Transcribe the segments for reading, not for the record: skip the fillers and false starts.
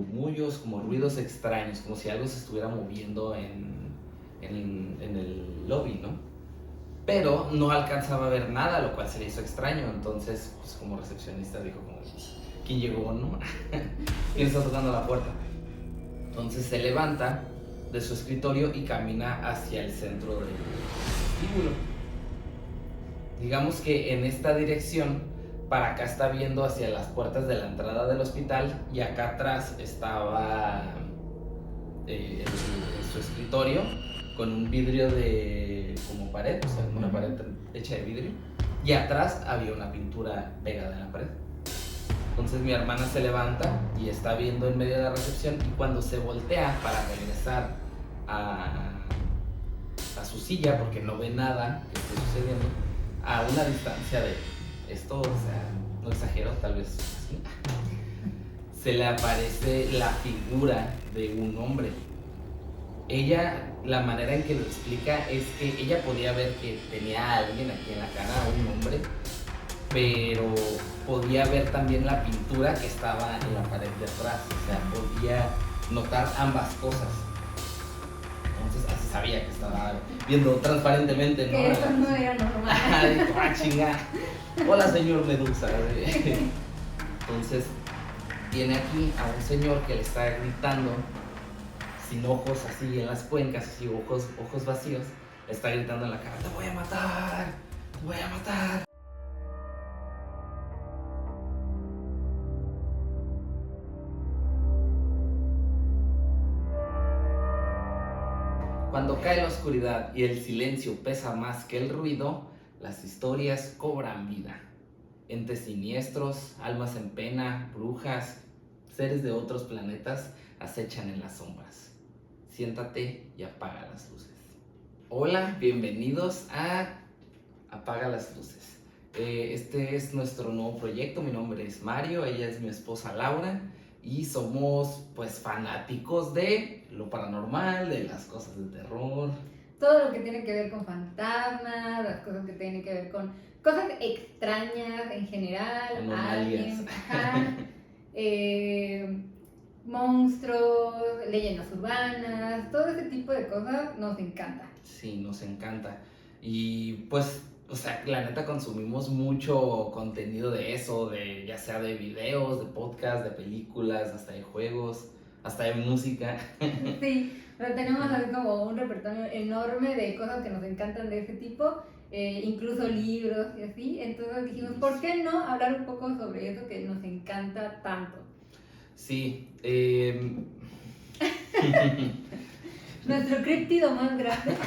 murmullos, como ruidos extraños, como si algo se estuviera moviendo en el lobby, ¿no? Pero no alcanzaba a ver nada, lo cual se le hizo extraño. Entonces, pues como recepcionista dijo como, ¿quién llegó, no? ¿Quién está tocando la puerta? Entonces se levanta de su escritorio y camina hacia el centro del vestíbulo. Digamos que en esta dirección, para acá está viendo hacia las puertas de la entrada del hospital y acá atrás estaba su escritorio con un vidrio de como pared, o sea, una pared hecha de vidrio, y atrás había una pintura pegada en la pared. Entonces mi hermana se levanta y está viendo en medio de la recepción, y cuando se voltea para regresar a su silla, porque no ve nada que esté sucediendo, a una distancia de esto, o sea, no exagero, tal vez así, se le aparece la figura de un hombre. Ella, la manera en que lo explica es que ella podía ver que tenía a alguien aquí en la cara, a un hombre, pero podía ver también la pintura que estaba en la pared de atrás, o sea, podía notar ambas cosas. Entonces así sabía que estaba viendo transparentemente, ¿no? Que eso no era normal. Dijo, chinga. Hola, señor Medusa. Entonces tiene aquí a un señor que le está gritando, sin ojos, así en las cuencas, así ojos vacíos, le está gritando en la cara, te voy a matar, te voy a matar. Cuando cae la oscuridad y el silencio pesa más que el ruido, las historias cobran vida. Entes siniestros, almas en pena, brujas, seres de otros planetas acechan en las sombras. Siéntate y apaga las luces. Hola, bienvenidos a Apaga las Luces. Este es nuestro nuevo proyecto. Mi nombre es Mario, ella es mi esposa Laura y somos pues fanáticos de lo paranormal, de las cosas de terror. Todo lo que tiene que ver con fantasmas, las cosas que tienen que ver con cosas extrañas en general, Anomalias. Monstruos, leyendas urbanas, todo ese tipo de cosas nos encanta. Sí, nos encanta. Y pues, o sea, la neta consumimos mucho contenido de eso, de ya sea de videos, de podcasts, de películas, hasta de juegos, hasta de música. Sí, pero tenemos así como un repertorio enorme de cosas que nos encantan de ese tipo, incluso libros y así. Entonces dijimos, ¿por qué no hablar un poco sobre eso que nos encanta tanto? Sí, Nuestro críptido más grande.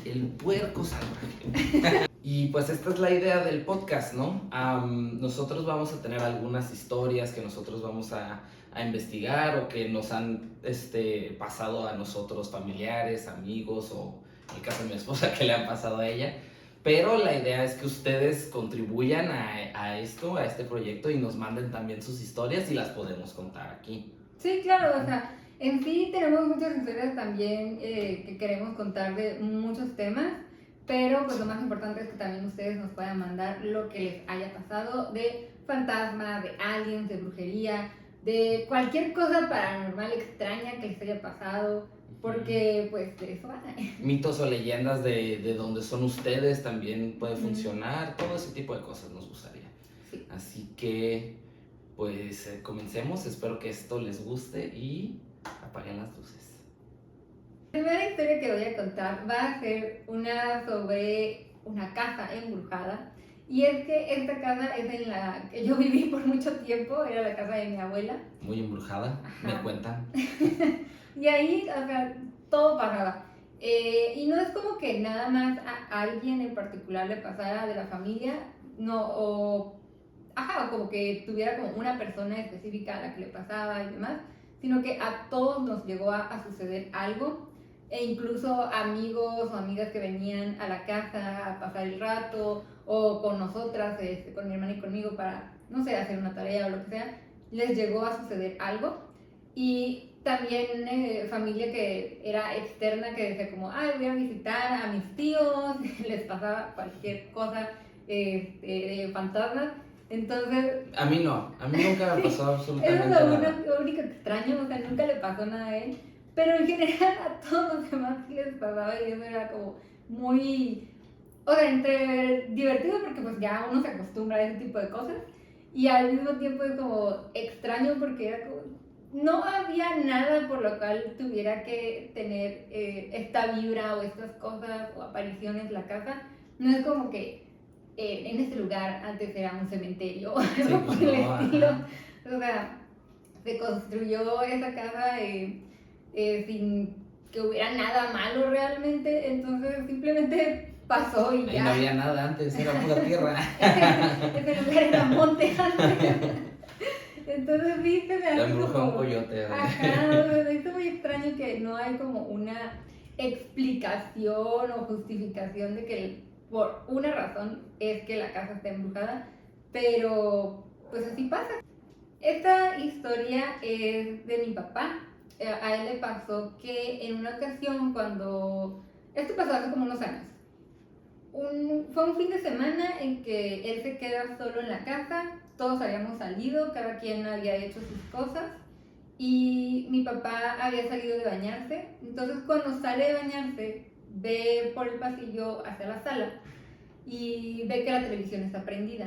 el puerco salvaje. Y pues esta es la idea del podcast, ¿no? Nosotros vamos a tener algunas historias que nosotros vamos a investigar o que nos han pasado a nosotros, familiares, amigos, o en el caso de mi esposa que le han pasado a ella. Pero la idea es que ustedes contribuyan a esto, a este proyecto, y nos manden también sus historias y las podemos contar aquí. Sí, claro, o sea, en sí tenemos muchas historias también que queremos contar de muchos temas, pero pues lo más importante es que también ustedes nos puedan mandar lo que les haya pasado de fantasmas, de aliens, de brujería, de cualquier cosa paranormal extraña que les haya pasado, porque pues de eso va. Mitos o leyendas de donde son ustedes también puede funcionar, todo ese tipo de cosas nos gustaría. Sí. Así que pues comencemos, espero que esto les guste y apaguen las luces. La primera historia que voy a contar va a ser una sobre una casa embrujada. Y es que esta casa es en la que yo viví por mucho tiempo, era la casa de mi abuela. Muy embrujada, Ajá. me cuentan. Y ahí, o sea, todo pasaba. Y no es como que nada más a alguien en particular le pasara de la familia, no, o como que tuviera como una persona específica a la que le pasaba y demás, sino que a todos nos llegó a suceder algo, e incluso amigos o amigas que venían a la casa a pasar el rato, o con nosotras, con mi hermana y conmigo para, no sé, hacer una tarea o lo que sea, les llegó a suceder algo. Y también familia que era externa que decía como, ay, voy a visitar a mis tíos, les pasaba cualquier cosa de fantasmas. Entonces, A mí no, a mí nunca me pasó eso absolutamente es nada. lo único extraño, o sea, nunca le pasó nada a él, pero en general a todos los demás sí les pasaba y eso era como muy, o sea, entre divertido porque pues ya uno se acostumbra a ese tipo de cosas y al mismo tiempo es como extraño porque era como, no había nada por lo cual tuviera que tener esta vibra o estas cosas o apariciones en la casa, no es como que en este lugar antes era un cementerio o Sí, algo pues por el no, estilo. ajá. O sea, se construyó esa casa sin que hubiera nada malo realmente, entonces simplemente pasó y Ahí no ya. había nada antes, era pura tierra. Ese lugar era monte antes. Entonces sí se me La hace embruja un como, coyote. ajá, o sea, me hizo muy extraño que no hay como una explicación o justificación de que por una razón es que la casa está embrujada, pero pues así pasa. Esta historia es de mi papá. A él le pasó que en una ocasión cuando... Esto pasó hace como unos años. Fue un fin de semana en que él se queda solo en la casa, todos habíamos salido, cada quien había hecho sus cosas y mi papá había salido de bañarse. Entonces cuando sale de bañarse ve por el pasillo hacia la sala y ve que la televisión está prendida.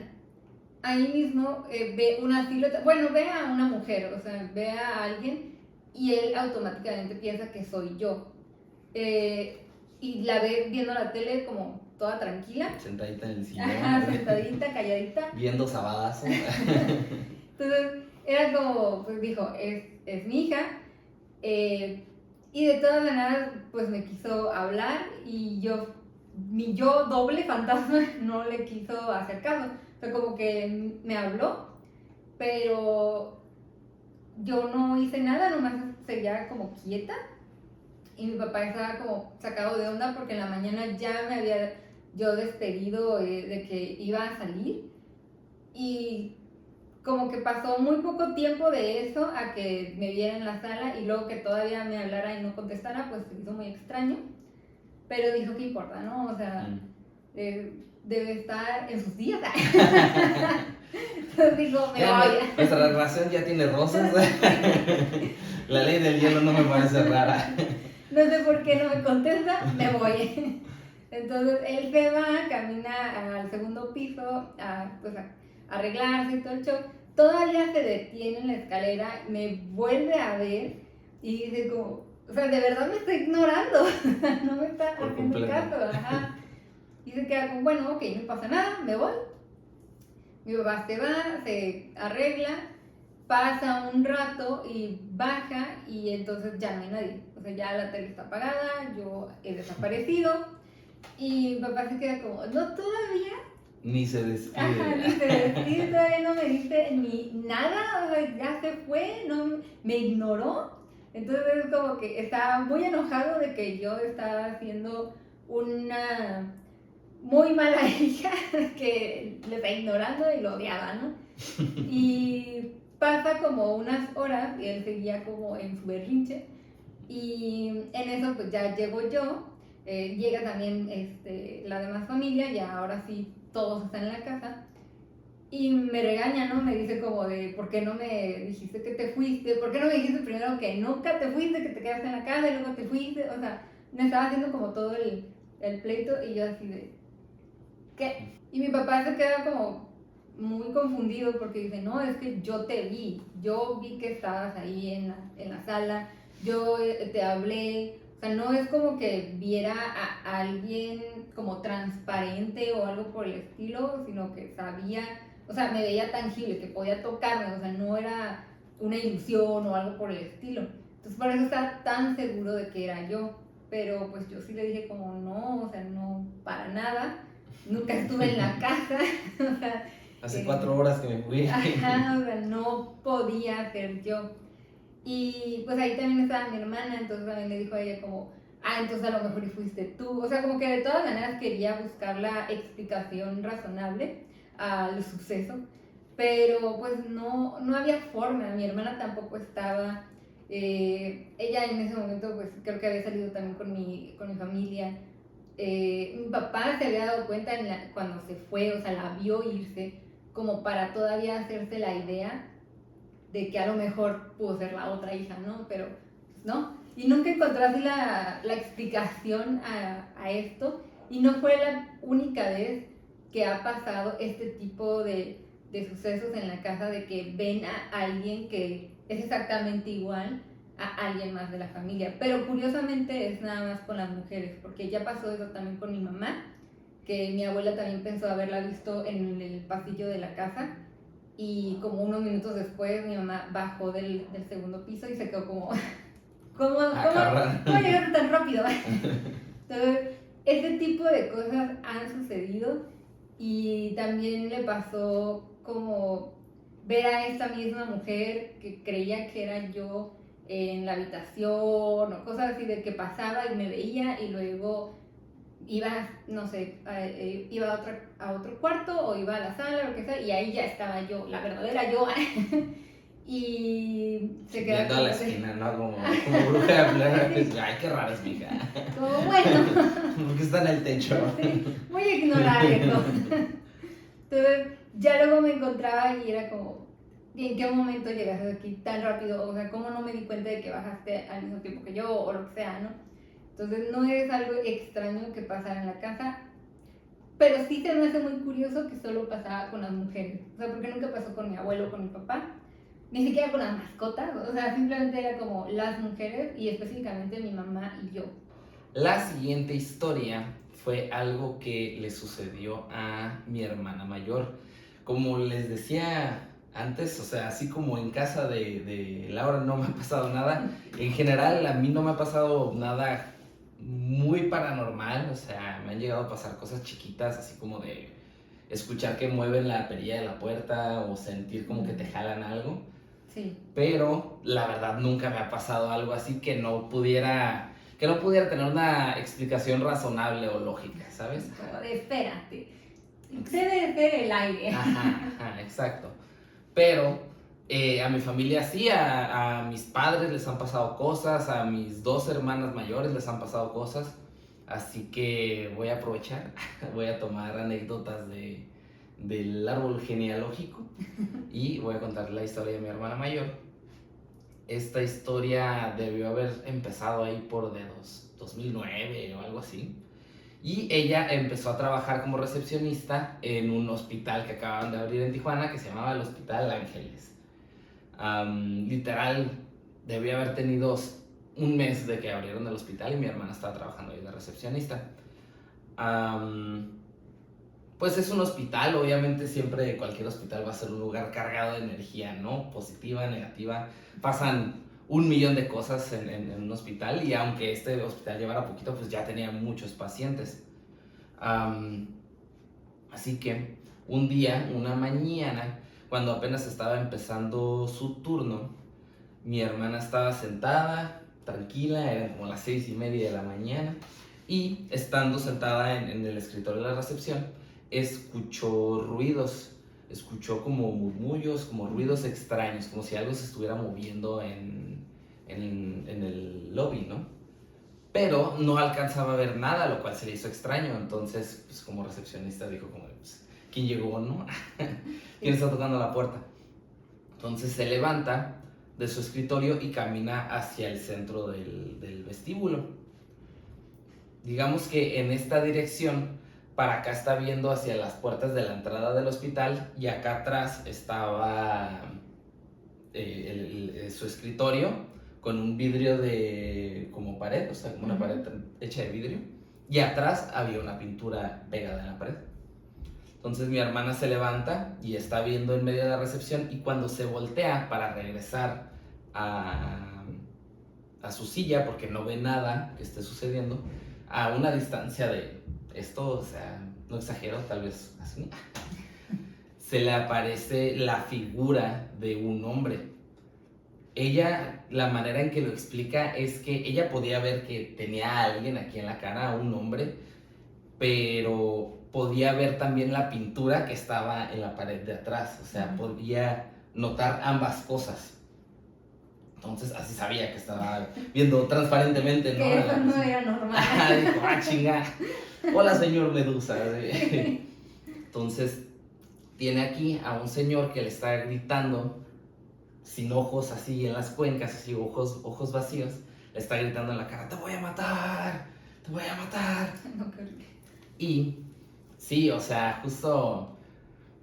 Ahí mismo ve una silueta, bueno, ve a una mujer, o sea, ve a alguien y él automáticamente piensa que soy yo. Y la ve viendo la tele como toda tranquila. Sentadita en el sillón. Ajá, sentadita, calladita. Viendo Sabadazo. Entonces era como, pues dijo, es mi hija. Y de todas maneras, pues me quiso hablar y mi yo doble fantasma no le quiso hacer caso. O sea, como que me habló, pero yo no hice nada, nomás seguía como quieta. Y mi papá estaba como sacado de onda porque en la mañana ya me había yo despedido de que iba a salir. Y como que pasó muy poco tiempo de eso a que me viera en la sala y luego que todavía me hablara y no contestara, pues se hizo muy extraño. Pero dijo que importa, ¿no? O sea, debe estar en sus días. Entonces dijo, me voy. Nuestra relación ya tiene rosas. La ley del hielo no me parece rara. No sé por qué no me contesta, me voy. Entonces él se va, camina al segundo piso pues a arreglarse y todo el show. Todavía se detiene en la escalera, me vuelve a ver y dice como, o sea, de verdad me está ignorando, no me está Por haciendo completo. caso, ajá. Y se queda como, bueno, ok, no pasa nada, me voy. Mi papá se va, se arregla, pasa un rato y baja y entonces ya no hay nadie. O sea, ya la tele está apagada, yo he desaparecido y mi papá se queda como, no, todavía. Ni se despide. Ajá, ni se despide, todavía no me dice ni nada, o sea, ya se fue, no, me ignoró. Entonces es como que estaba muy enojado de que yo estaba haciendo una muy mala hija que le está ignorando y lo odiaba, ¿no? Y pasa como unas horas y él seguía como en su berrinche y en eso pues ya llego yo, llega también la demás familia, ya ahora sí todos están en la casa y me regaña, ¿no? Me dice como de, ¿por qué no me dijiste que te fuiste? ¿Por qué no me dijiste primero que nunca te fuiste, que te quedaste en la casa y luego te fuiste? O sea, me estaba haciendo como todo el pleito y yo así de, ¿qué? Y mi papá se queda como muy confundido porque dice, no, es que yo te vi, yo vi que estabas ahí en la sala, yo te hablé, o sea, no es como que viera a alguien como transparente o algo por el estilo, sino que sabía, o sea, me veía tangible, que podía tocarme, o sea, no era una ilusión o algo por el estilo. Entonces por eso está tan seguro de que era yo, pero pues yo sí le dije como, no, o sea, no, para nada. Nunca estuve en la casa, o sea, Hace 4 horas que me fui. ajá, o sea, no podía ser yo. Y pues ahí también estaba mi hermana, entonces también le dijo a ella como, entonces a lo mejor fuiste tú. O sea, como que de todas maneras quería buscar la explicación razonable al suceso, pero pues no había forma, mi hermana tampoco estaba. Ella en ese momento pues creo que había salido también con mi familia. Mi papá se había dado cuenta cuando se fue, o sea, la vio irse, como para todavía hacerse la idea de que a lo mejor pudo ser la otra hija, ¿no? Pero, ¿no? Y nunca encontré así la explicación a esto, y no fue la única vez que ha pasado este tipo de sucesos en la casa, de que ven a alguien que es exactamente igual a alguien más de la familia. Pero curiosamente es nada más con las mujeres, porque ya pasó eso también con mi mamá, que mi abuela también pensó haberla visto en el pasillo de la casa, y como unos minutos después mi mamá bajó del segundo piso y se quedó como, ¿cómo llegaste tan rápido? Entonces, este tipo de cosas han sucedido, y también le pasó como ver a esta misma mujer que creía que era yo en la habitación, o cosas así, de que pasaba y me veía y luego iba, no sé, iba a otro cuarto o iba a la sala, lo que sea, y ahí ya estaba yo, la verdadera yo. Y se queda viendo a la esquina, ¿no? Como bruja de Blair. Ay, qué rara es mi hija. Como bueno. Porque está en el techo. Sí, voy a ignorar eso. Entonces, ya luego me encontraba y era como, ¿en qué momento llegaste aquí tan rápido? O sea, ¿cómo no me di cuenta de que bajaste al mismo tiempo que yo, o lo que sea, ¿no? Entonces, no es algo extraño que pasara en la casa, pero sí se me hace muy curioso que solo pasaba con las mujeres. O sea, porque nunca pasó con mi abuelo o con mi papá, ni siquiera con las mascotas. O sea, simplemente era como las mujeres, y específicamente mi mamá y yo. La siguiente historia fue algo que le sucedió a mi hermana mayor. Como les decía antes, o sea, así como en casa de Laura no me ha pasado nada, en general a mí no me ha pasado nada muy paranormal. O sea, me han llegado a pasar cosas chiquitas, así como de escuchar que mueven la perilla de la puerta o sentir como que te jalan algo. Sí. Pero la verdad nunca me ha pasado algo así que no pudiera tener una explicación razonable o lógica, ¿sabes? Como de, espérate, debe de ser el aire. Ajá, exacto. Pero a mi familia sí, a mis padres les han pasado cosas, a mis 2 hermanas mayores les han pasado cosas, así que voy a aprovechar, voy a tomar anécdotas del árbol genealógico y voy a contar la historia de mi hermana mayor. Esta historia debió haber empezado ahí por de 2009 o algo así. Y ella empezó a trabajar como recepcionista en un hospital que acababan de abrir en Tijuana, que se llamaba el Hospital Ángeles. Literal, debió haber tenido un mes de que abrieron el hospital y mi hermana estaba trabajando ahí de recepcionista. Pues es un hospital, obviamente siempre cualquier hospital va a ser un lugar cargado de energía, ¿no? Positiva, negativa. Pasan 1,000,000 de cosas en un hospital, y aunque este hospital llevara poquito, pues ya tenía muchos pacientes. Así que un día, una mañana, cuando apenas estaba empezando su turno, mi hermana estaba sentada, tranquila, eran como las 6:30 de la mañana, y estando sentada en el escritorio de la recepción, escuchó ruidos, escuchó como murmullos, como ruidos extraños, como si algo se estuviera moviendo en el lobby, ¿no? Pero no alcanzaba a ver nada, lo cual se le hizo extraño. Entonces, pues como recepcionista dijo como, pues, ¿quién llegó, no? ¿Quién está tocando la puerta? Entonces se levanta de su escritorio y camina hacia el centro del vestíbulo. Digamos que en esta dirección, para acá está viendo hacia las puertas de la entrada del hospital, y acá atrás estaba su escritorio con un vidrio de como pared, o sea, como una pared hecha de vidrio, y atrás había una pintura pegada en la pared. Entonces mi hermana se levanta y está viendo en medio de la recepción, y cuando se voltea para regresar a su silla, porque no ve nada que esté sucediendo, a una distancia de esto, o sea, no exagero, tal vez así, se le aparece la figura de un hombre. Ella, la manera en que lo explica es que ella podía ver que tenía a alguien aquí en la cara, a un hombre, pero podía ver también la pintura que estaba en la pared de atrás, o sea, podía notar ambas cosas. Entonces así sabía que estaba viendo transparentemente, ¿no? Que eso no era normal. Dijo, chinga. Hola, señor Medusa. Entonces tiene aquí a un señor que le está gritando, sin ojos, así en las cuencas, así ojos vacíos, le está gritando en la cara, te voy a matar, te voy a matar. No, qué horrible. Y sí, o sea, justo, o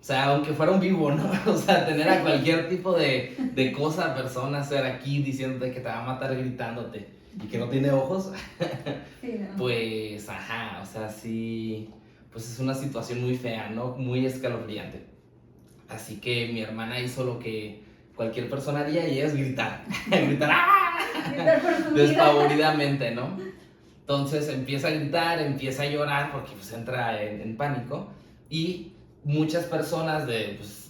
sea, aunque fuera un vivo, ¿no? O sea, tener a cualquier tipo de cosa, persona, ser aquí diciéndote que te va a matar gritándote y que no tiene ojos, Sí, no. pues, ajá, o sea, sí, pues es una situación muy fea, ¿no? Muy escalofriante. Así que mi hermana hizo lo que cualquier persona haría y es gritar, gritar ¡ah! Gritar por su vida. Despavoridamente, ¿no? Entonces empieza a gritar, empieza a llorar porque pues entra en pánico y muchas personas pues,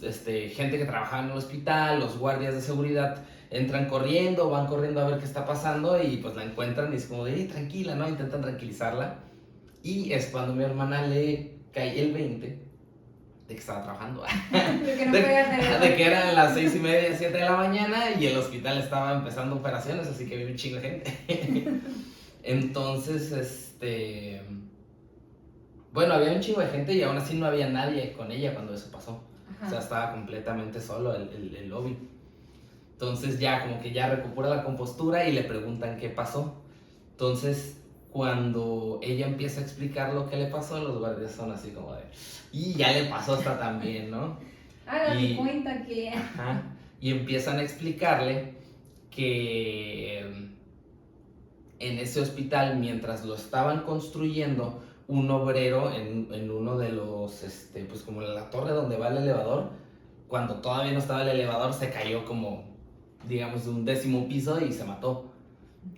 gente que trabajaba en el hospital, los guardias de seguridad entran corriendo, van corriendo a ver qué está pasando y pues la encuentran y es como de tranquila, ¿no? Intentan tranquilizarla y es cuando mi hermana le cae el 20 de que estaba trabajando. De que no podía hacer De que eran las 6:30, 7 de la mañana y el hospital estaba empezando operaciones, así que había un chingo de gente. Entonces, bueno, había un chingo de gente y aún así no había nadie con ella cuando eso pasó. Ajá. O sea, estaba completamente solo el lobby. Entonces ya como que ya recupera la compostura y le preguntan qué pasó. Entonces, cuando ella empieza a explicar lo que le pasó, los guardias son así como de, y ya le pasó hasta también, ¿no? Hágase cuenta que... Ajá, y empiezan a explicarle que en ese hospital, mientras lo estaban construyendo, un obrero en uno de los, pues como la torre donde va el elevador, cuando todavía no estaba el elevador, se cayó como, digamos, de un 10º piso y se mató.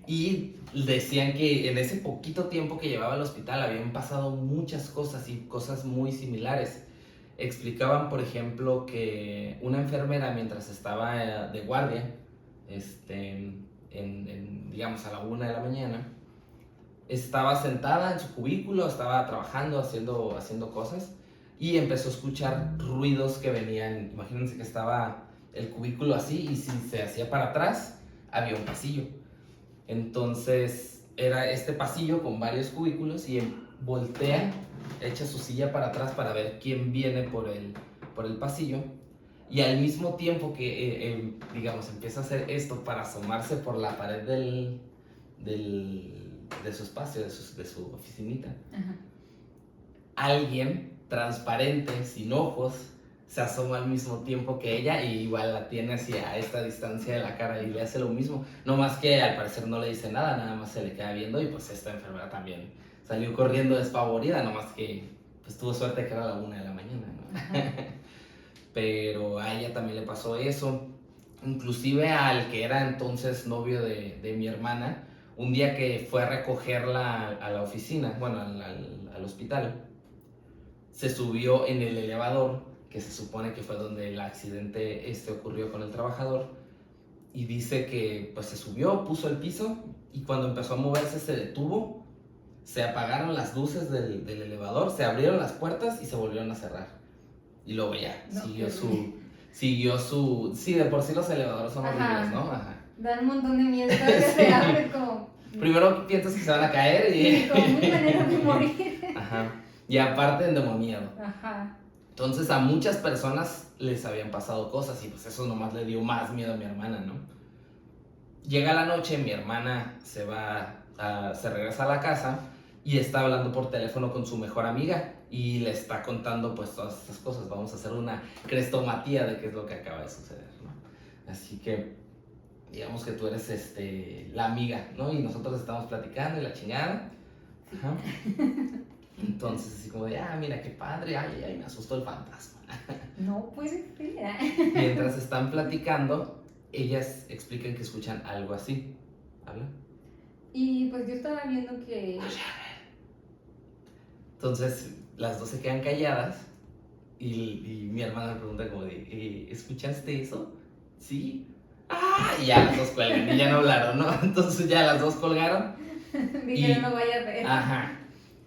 Y decían que en ese poquito tiempo que llevaba al hospital habían pasado muchas cosas y cosas muy similares. Explicaban, por ejemplo, que una enfermera mientras estaba de guardia, digamos a la 1 de la mañana, estaba sentada en su cubículo, estaba trabajando, haciendo cosas y empezó a escuchar ruidos que venían. Imagínense que estaba el cubículo así y si se hacía para atrás había un pasillo. Entonces era este pasillo con varios cubículos y voltea, echa su silla para atrás para ver quién viene por el pasillo. Y al mismo tiempo que, digamos, empieza a hacer esto para asomarse por la pared de su espacio, de su oficinita, Ajá. alguien transparente, sin ojos, se asoma al mismo tiempo que ella y igual la tiene hacia esta distancia de la cara y le hace lo mismo. No más que al parecer no le dice nada, nada más se le queda viendo y pues esta enfermera también salió corriendo despavorida, no más que pues tuvo suerte que era la 1 de la mañana, ¿no? Pero a ella también le pasó eso. Inclusive al que era entonces novio de mi hermana, un día que fue a recogerla a la oficina, bueno, al hospital, se subió en el elevador, que se supone que fue donde el accidente ocurrió con el trabajador, y dice que pues se subió, puso el piso, y cuando empezó a moverse se detuvo, se apagaron las luces del elevador, se abrieron las puertas y se volvieron a cerrar. Y luego ya, No, siguió su... Sí, de por sí los elevadores son horribles, ¿no? Ajá. Dan un montón de miedo, todavía se abre como... Primero piensas que se van a caer y... Sí, como muy manera de morir. Ajá. Y aparte endemoniado. Ajá. Entonces a muchas personas les habían pasado cosas y pues eso nomás le dio más miedo a mi hermana, ¿no? Llega la noche, mi hermana se regresa a la casa y está hablando por teléfono con su mejor amiga y le está contando pues todas estas cosas. Vamos a hacer una crestomatía de qué es lo que acaba de suceder, ¿no? Así que digamos que tú eres la amiga, ¿no? Y nosotros estamos platicando y la chingada. Ajá. Entonces así como de, mira qué padre, ay, me asustó el fantasma. No puede ser. Mientras están platicando, ellas explican que escuchan algo así. ¿Habla? Y pues yo estaba viendo que... Entonces las dos se quedan calladas y mi hermana me pregunta como de, ¿escuchaste eso? ¿Sí? Y ya las dos cuelgan y ya no hablaron, ¿no? Entonces ya las dos colgaron. Dijeron, no vaya a ver. Ajá.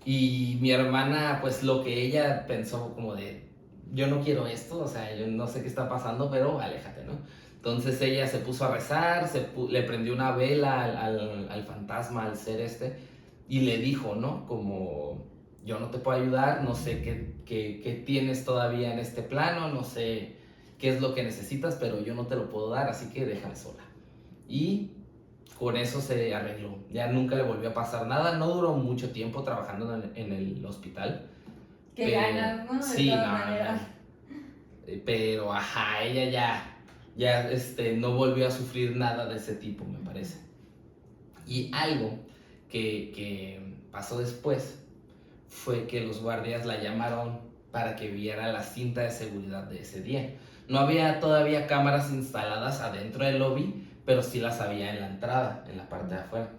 Y mi hermana, pues lo que ella pensó como de, yo no quiero esto, o sea, yo no sé qué está pasando, pero aléjate, ¿no? Entonces ella se puso a rezar, le prendió una vela al fantasma, al ser y le dijo, ¿no? Como, yo no te puedo ayudar, no sé qué tienes todavía en este plano, no sé qué es lo que necesitas, pero yo no te lo puedo dar, así que déjame sola. Y con eso se arregló. Ya nunca le volvió a pasar nada. No duró mucho tiempo trabajando en el hospital. Que ganas, ¿no? De sí, todas no, maneras. pero ajá, ella ya no volvió a sufrir nada de ese tipo, me parece. Y algo que pasó después fue que los guardias la llamaron para que viera la cinta de seguridad de ese día. No había todavía cámaras instaladas adentro del lobby, pero sí las había en la entrada, en la parte de afuera.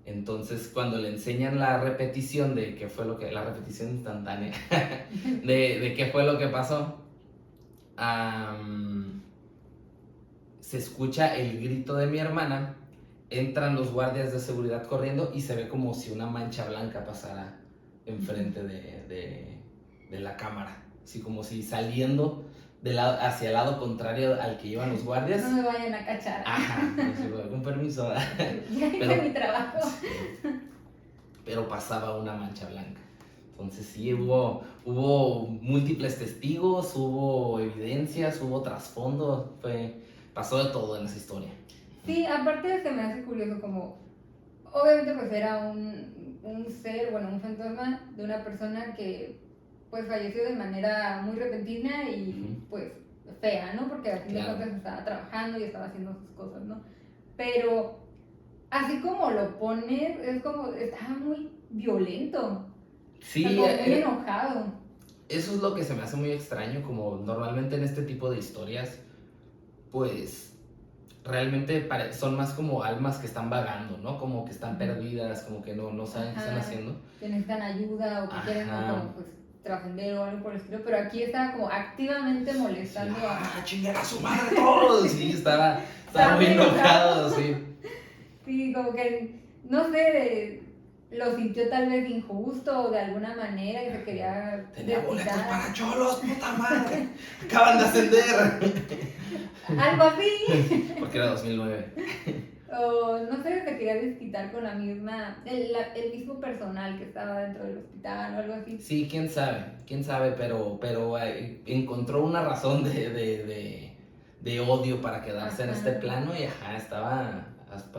Entonces, cuando le enseñan la repetición de qué fue la repetición instantánea de qué fue lo que pasó, se escucha el grito de mi hermana, entran los guardias de seguridad corriendo y se ve como si una mancha blanca pasara enfrente de la cámara, así como si saliendo hacia el lado contrario al que iban los guardias. No me vayan a cachar. Ajá, con permiso. Ya hice mi trabajo. Sí, pero pasaba una mancha blanca. Entonces sí, hubo múltiples testigos, hubo evidencias, hubo trasfondo, pasó de todo en esa historia. Sí, aparte se me hace curioso como, obviamente pues era un ser, bueno, un fantasma de una persona que pues falleció de manera muy repentina y pues fea, ¿no? Porque al fin de cuentas estaba trabajando y estaba haciendo sus cosas, ¿no? Pero así como lo pones, es como, estaba muy violento. Sí, como muy enojado. Eso es lo que se me hace muy extraño, como normalmente en este tipo de historias, pues realmente son más como almas que están vagando, ¿no? Como que están perdidas, como que no saben qué están haciendo. Que necesitan ayuda o que quieren como pues trascender o algo por el estilo, pero aquí estaba como activamente molestando a chingar a su madre todos. Sí, estaba muy enojado, sí. Sí, como que, no sé, lo sintió tal vez injusto o de alguna manera y se quería tenía boletos para cholos, puta madre, acaban de ascender. Algo así. Porque era 2009. O no sé, se quería desquitar con el mismo personal que estaba dentro del hospital o algo así. Sí, quién sabe, pero encontró una razón de odio para quedarse en este plano y estaba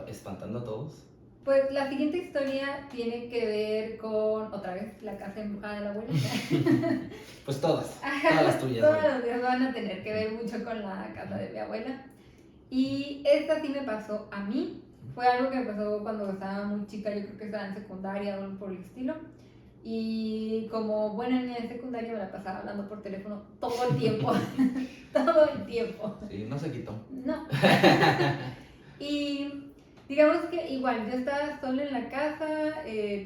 espantando a todos. Pues la siguiente historia tiene que ver con, otra vez, la casa embrujada de la abuelita. Pues todas las tuyas. Todas las mías van a tener que ver mucho con la casa de mi abuela. Y esta sí me pasó a mí. Fue algo que me pasó cuando estaba muy chica, yo creo que estaba en secundaria o algo por el estilo. Y como buena niña de secundaria me la pasaba hablando por teléfono todo el tiempo. Todo el tiempo. Sí, no se quitó. No. Y digamos que igual, yo estaba sola en la casa,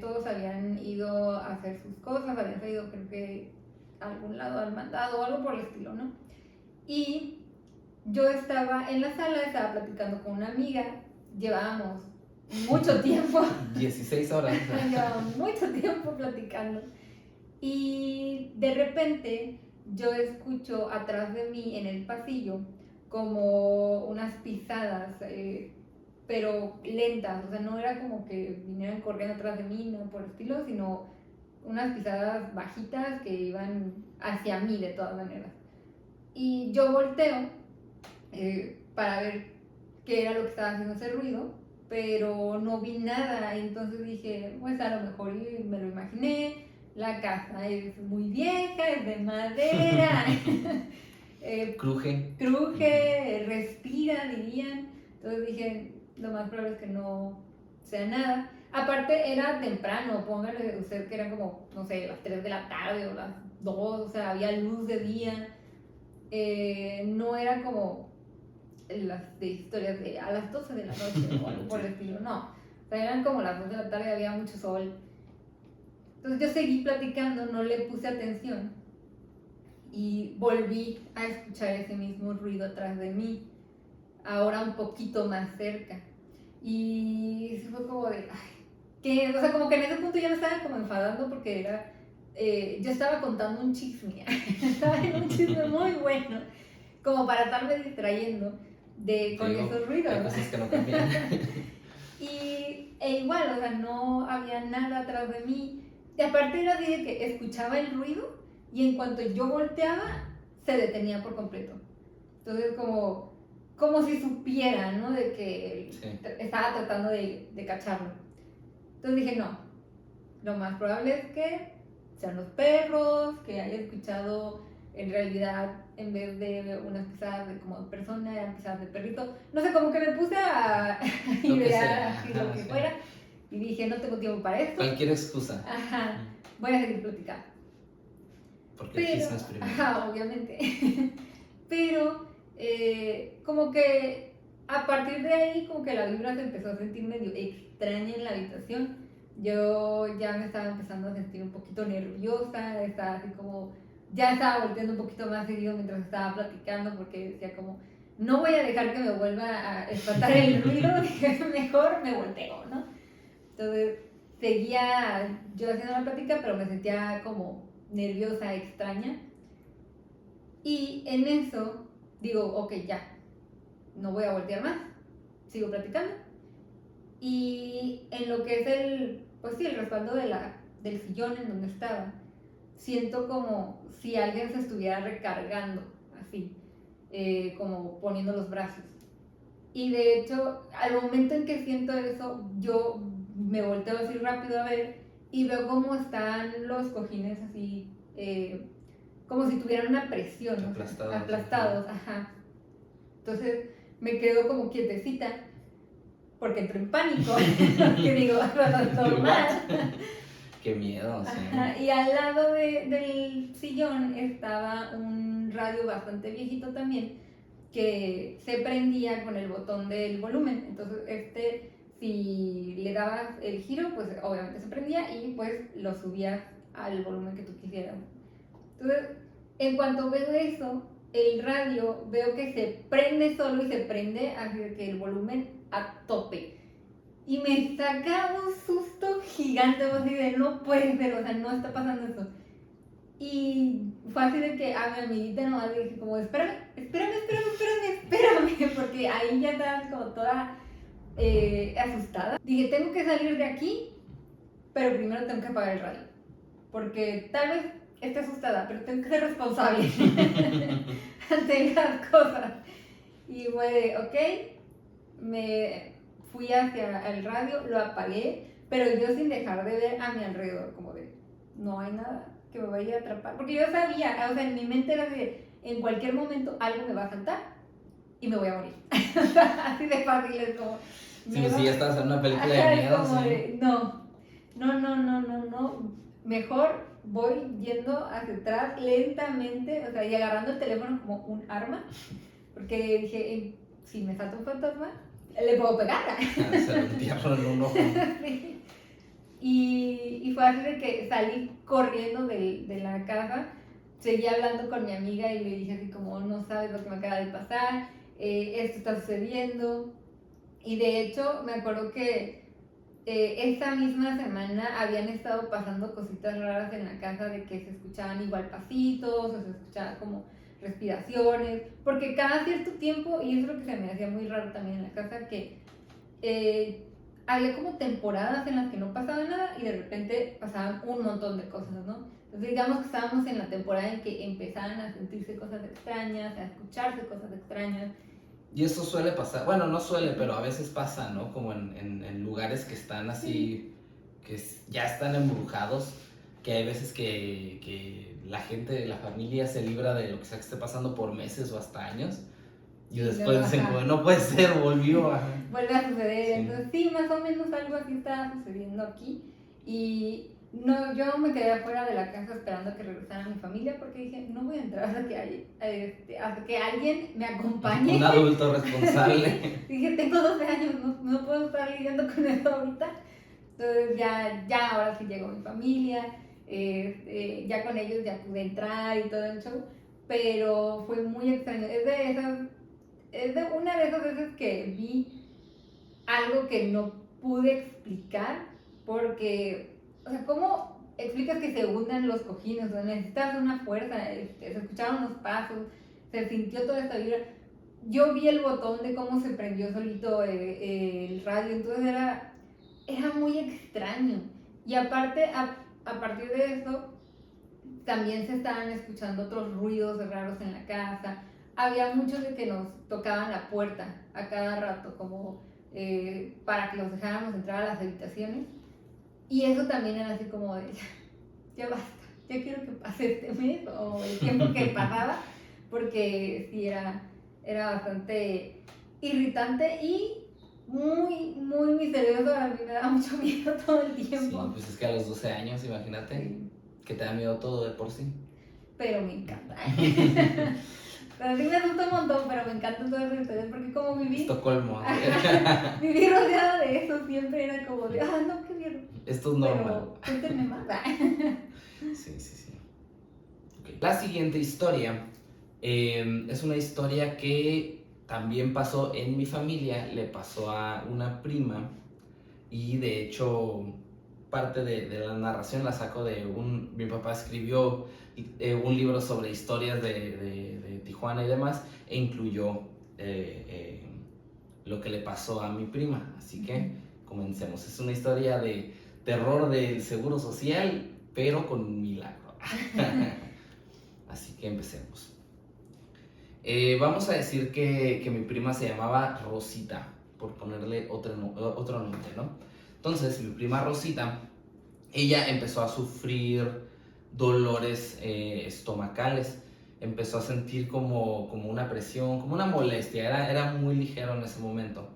todos habían ido a hacer sus cosas, habían salido creo que a algún lado al mandado o algo por el estilo, ¿no? Y yo estaba en la sala, estaba platicando con una amiga, llevábamos mucho tiempo. 16 horas. Llevábamos mucho tiempo platicando. Y de repente yo escucho atrás de mí en el pasillo como unas pisadas, pero lentas, o sea, no era como que vinieran corriendo atrás de mí, no por el estilo, sino unas pisadas bajitas que iban hacia mí de todas maneras. Y yo volteo para ver qué era lo que estaba haciendo ese ruido, pero no vi nada, entonces dije, pues a lo mejor me lo imaginé, la casa es muy vieja, es de madera, cruje, respira, dirían, entonces dije, lo más probable es que no sea nada. Aparte era temprano, póngale usted que eran como, no sé, las 3 de la tarde o las 2, o sea, había luz de día, no era como las de historias de a las 12 de la noche o algo por el estilo, no, o sea, eran como las 2 de la tarde, había mucho sol. Entonces yo seguí platicando, no le puse atención y volví a escuchar ese mismo ruido atrás de mí, ahora un poquito más cerca. Y fue como de, ay, ¿qué? O sea, como que en ese punto ya me estaba como enfadando porque era, yo estaba contando un chisme, estaba en un chisme muy bueno, como para estarme distrayendo con esos ruidos. Hay cosas que no cambian. E igual, o sea, no había nada atrás de mí. Y aparte era así de que escuchaba el ruido y en cuanto yo volteaba, se detenía por completo. Entonces como si supiera, ¿no? De que Sí. estaba tratando de cacharlo. Entonces dije, no, lo más probable es que sean los perros, que haya escuchado en realidad, en vez de unas pisadas de como persona, eran pisadas de perrito. No sé, como que me puse a Lo que idear sea, así lo que sí. fuera. Y dije, no tengo tiempo para esto. Cualquier excusa. Ajá, voy a seguir platicando. Porque el chisme es primero. Ajá, obviamente. Pero como que a partir de ahí, como que la vibra se empezó a sentir medio extraña en la habitación. Yo ya me estaba empezando a sentir un poquito nerviosa, estaba así como, ya estaba volteando un poquito más seguido mientras estaba platicando porque decía como, no voy a dejar que me vuelva a espantar el ruido, dije, mejor me volteo, ¿no? Entonces seguía yo haciendo la plática, pero me sentía como nerviosa, extraña. Y en eso digo, ok, ya, no voy a voltear más, sigo platicando. Y en lo que es pues sí, el respaldo del sillón en donde estaba, siento como si alguien se estuviera recargando, así, como poniendo los brazos. Y de hecho, al momento en que siento eso, yo me volteo así rápido a ver y veo cómo están los cojines así, como si tuvieran una presión, ¿no? Aplastados, ajá. Entonces me quedo como quietecita porque entro en pánico, que digo, no, normal. Qué miedo, sí. Ajá. Y al lado del sillón estaba un radio bastante viejito también, que se prendía con el botón del volumen. Entonces si le dabas el giro, pues obviamente se prendía y pues lo subías al volumen que tú quisieras. Entonces, en cuanto veo eso, el radio veo que se prende solo y se prende así de que el volumen a tope. Y me saca un susto gigante, así de no puede ser, o sea, no está pasando eso. Y fue así de que a mi amiguita nomás le dije como, espérame, porque ahí ya estaba como toda asustada. Dije, tengo que salir de aquí, pero primero tengo que apagar el radio. Porque tal vez esté asustada, pero tengo que ser responsable ante las cosas. Y fue de, ok, me fui hacia el radio, lo apagué, pero yo sin dejar de ver a mi alrededor, como de, no hay nada que me vaya a atrapar. Porque yo sabía, o sea, en mi mente era de, en cualquier momento algo me va a saltar y me voy a morir. Así de fácil es como... Sí, pues sí, ya estabas en una película de miedo, como sí. de, no, mejor voy yendo hacia atrás lentamente, o sea, y agarrando el teléfono como un arma, porque dije, si me salta un fantasma, le puedo pegar. Se lo entierro en un ojo. Sí. Y fue así de que salí corriendo de la casa, seguí hablando con mi amiga y le dije así como, no sabes lo que me acaba de pasar, esto está sucediendo. Y de hecho me acuerdo que esta misma semana habían estado pasando cositas raras en la casa, de que se escuchaban igual pasitos o se escuchaban como respiraciones, porque cada cierto tiempo, y eso es lo que se me hacía muy raro también en la casa, que había como temporadas en las que no pasaba nada y de repente pasaban un montón de cosas, ¿no? Entonces digamos que estábamos en la temporada en que empezaban a sentirse cosas extrañas, a escucharse cosas extrañas. Y eso suele pasar, bueno, no suele, pero a veces pasa, ¿no? Como en lugares que están así, que ya están embrujados, que hay veces que la gente, la familia se libra de lo que sea que esté pasando por meses o hasta años. Y después dicen como, no puede ser, volvió. Vuelve a suceder. Sí. Entonces sí, más o menos algo así estaba sucediendo aquí. Y no, yo me quedé afuera de la casa esperando a que regresara mi familia porque dije, no voy a entrar hasta que alguien me acompañe. Un adulto responsable. Dije, tengo 12 años, no puedo estar lidiando con eso ahorita. Entonces ya ahora sí llegó mi familia, ya con ellos ya pude entrar y todo el show, pero fue muy extraño. Es de una de esas veces que vi algo que no pude explicar porque, o sea, ¿cómo explicas que se hundan los cojines? O sea, necesitas una fuerza, se escucharon los pasos, se sintió toda esta vibra. Yo vi el botón de cómo se prendió solito el radio, entonces era muy extraño. Y aparte, a partir de eso, también se estaban escuchando otros ruidos raros en la casa. Había muchos de que nos tocaban la puerta a cada rato, como para que los dejáramos entrar a las habitaciones. Y eso también era así como de, ya basta, ya quiero que pase este mes o el tiempo que pasaba, porque sí era bastante irritante y muy, muy misterioso. A mí me da mucho miedo todo el tiempo. Sí, pues es que a los 12 años, imagínate, Sí, que te da miedo todo de por sí. pero me encanta. Pero sí me asusta un montón, pero me encantan todas las historias porque como viví, Estocolmo. viví rodeada de eso, siempre era como de, no, qué miedo. Esto es normal. Pero cuéntenme más. Sí, sí, sí. Okay. La siguiente historia es una historia que también pasó en mi familia, le pasó a una prima y de hecho parte de la narración la saco de mi papá escribió un libro sobre historias de Tijuana y demás e incluyó lo que le pasó a mi prima, así que comencemos. Es una historia de terror del seguro social, pero con un milagro. Así que empecemos. Vamos a decir que mi prima se llamaba Rosita, por ponerle otro nombre, ¿no? Entonces, mi prima Rosita, ella empezó a sufrir dolores estomacales, empezó a sentir como una presión, como una molestia, era muy ligero en ese momento.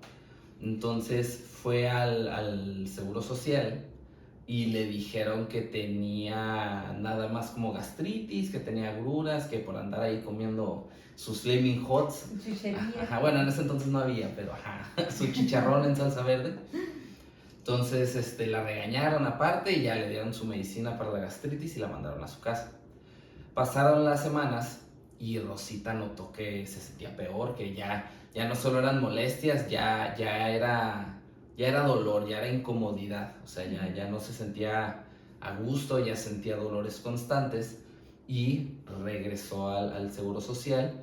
Entonces fue al Seguro Social y le dijeron que tenía nada más como gastritis, que tenía agruras, que por andar ahí comiendo sus Flaming Hots. Ajá, bueno, en ese entonces no había, pero ajá, su chicharrón en salsa verde. Entonces la regañaron aparte y ya le dieron su medicina para la gastritis y la mandaron a su casa. Pasaron las semanas y Rosita notó que se sentía peor, que ya no solo eran molestias, ya era dolor, ya era incomodidad, o sea, ya no se sentía a gusto, ya sentía dolores constantes y regresó al Seguro Social.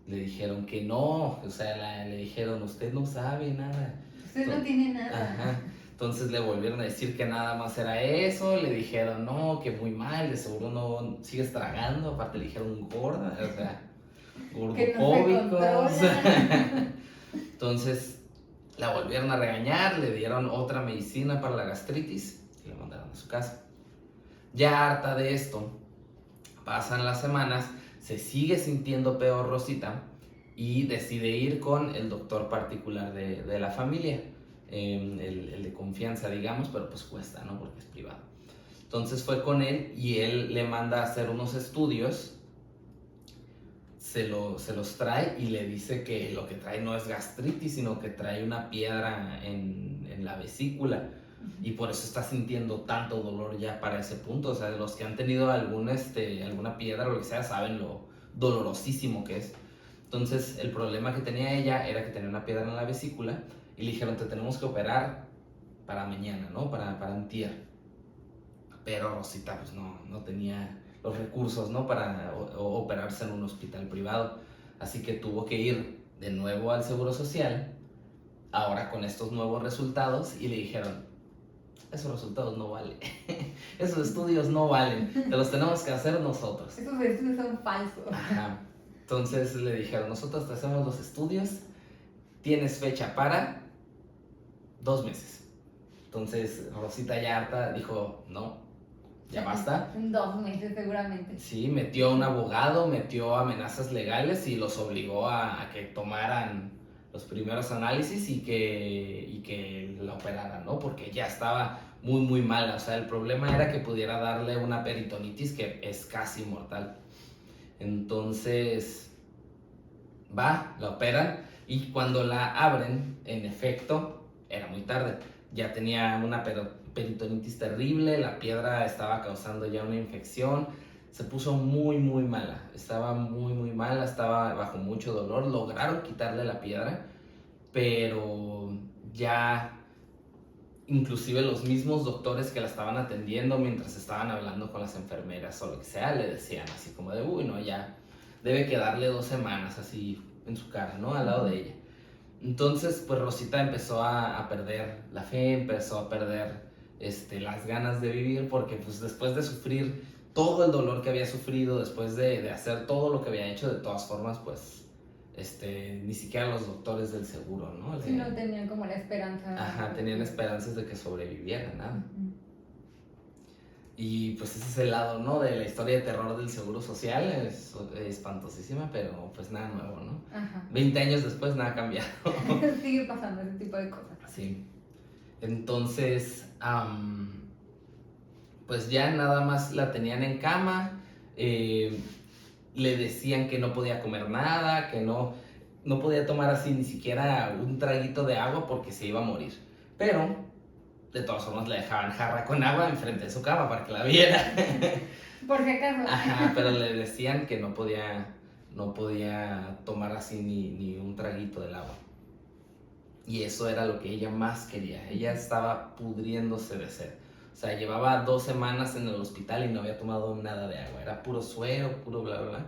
Le dijeron que no, o sea, le dijeron, usted no sabe nada. Usted no tiene nada. Ajá. Entonces le volvieron a decir que nada más era eso, le dijeron no, que muy mal, de seguro no sigues tragando, aparte le dijeron gorda, o sea, gordofóbicos. Entonces la volvieron a regañar, le dieron otra medicina para la gastritis y la mandaron a su casa. Ya harta de esto, pasan las semanas, se sigue sintiendo peor Rosita y decide ir con el doctor particular de la familia. El de confianza, digamos, pero pues cuesta, ¿no? Porque es privado. Entonces fue con él y él le manda a hacer unos estudios, se los trae y le dice que lo que trae no es gastritis, sino que trae una piedra en la vesícula y por eso está sintiendo tanto dolor ya para ese punto. O sea, los que han tenido alguna piedra o lo que sea saben lo dolorosísimo que es. Entonces el problema que tenía ella era que tenía una piedra en la vesícula y le dijeron, te tenemos que operar para mañana, ¿no? Para antier. Pero Rosita pues no tenía los recursos, ¿no? Para operarse en un hospital privado. Así que tuvo que ir de nuevo al Seguro Social, ahora con estos nuevos resultados, y le dijeron, esos resultados no valen, esos estudios no valen, te los tenemos que hacer nosotros. Esos estudios son falsos. Ajá. Entonces le dijeron, nosotros te hacemos los estudios, tienes fecha para 2 meses. Entonces Rosita ya harta dijo, no, ya basta. En 2 meses seguramente. Sí, metió a un abogado, metió amenazas legales y los obligó a que tomaran los primeros análisis y que la operaran, ¿no? Porque ya estaba muy, muy mala. O sea, el problema era que pudiera darle una peritonitis que es casi mortal. Entonces, la operan y cuando la abren, en efecto, era muy tarde. Ya tenía una peritonitis terrible, la piedra estaba causando ya una infección, se puso muy, muy mala. Estaba muy, muy mala, estaba bajo mucho dolor. Lograron quitarle la piedra, pero ya inclusive los mismos doctores que la estaban atendiendo mientras estaban hablando con las enfermeras o lo que sea, le decían así como de, uy, no, ya debe quedarle 2 semanas así en su cara, ¿no? Al lado de ella. Entonces, pues Rosita empezó a perder la fe, empezó a perder las ganas de vivir, porque pues después de sufrir todo el dolor que había sufrido, después de hacer todo lo que había hecho, de todas formas, pues, ni siquiera los doctores del seguro, ¿no? Sí, no tenían como la esperanza. Ajá, tenían esperanzas de que sobreviviera, nada. Ujú. Y pues ese es el lado, ¿no? De la historia de terror del Seguro Social, es espantosísima, pero pues nada nuevo, ¿no? Ajá. 20 años después nada ha cambiado. Sigue pasando ese tipo de cosas. Sí. Entonces, pues ya nada más la tenían en cama, le decían que no podía comer nada, que no podía tomar así ni siquiera un traguito de agua porque se iba a morir. Pero de todas formas le dejaban jarra con agua enfrente de su cama para que la viera. Por si acaso. Ajá, pero le decían que no podía tomar así ni un traguito del agua. Y eso era lo que ella más quería. Ella estaba pudriéndose de sed. O sea, llevaba 2 semanas en el hospital y no había tomado nada de agua. Era puro suero, puro bla, bla, bla.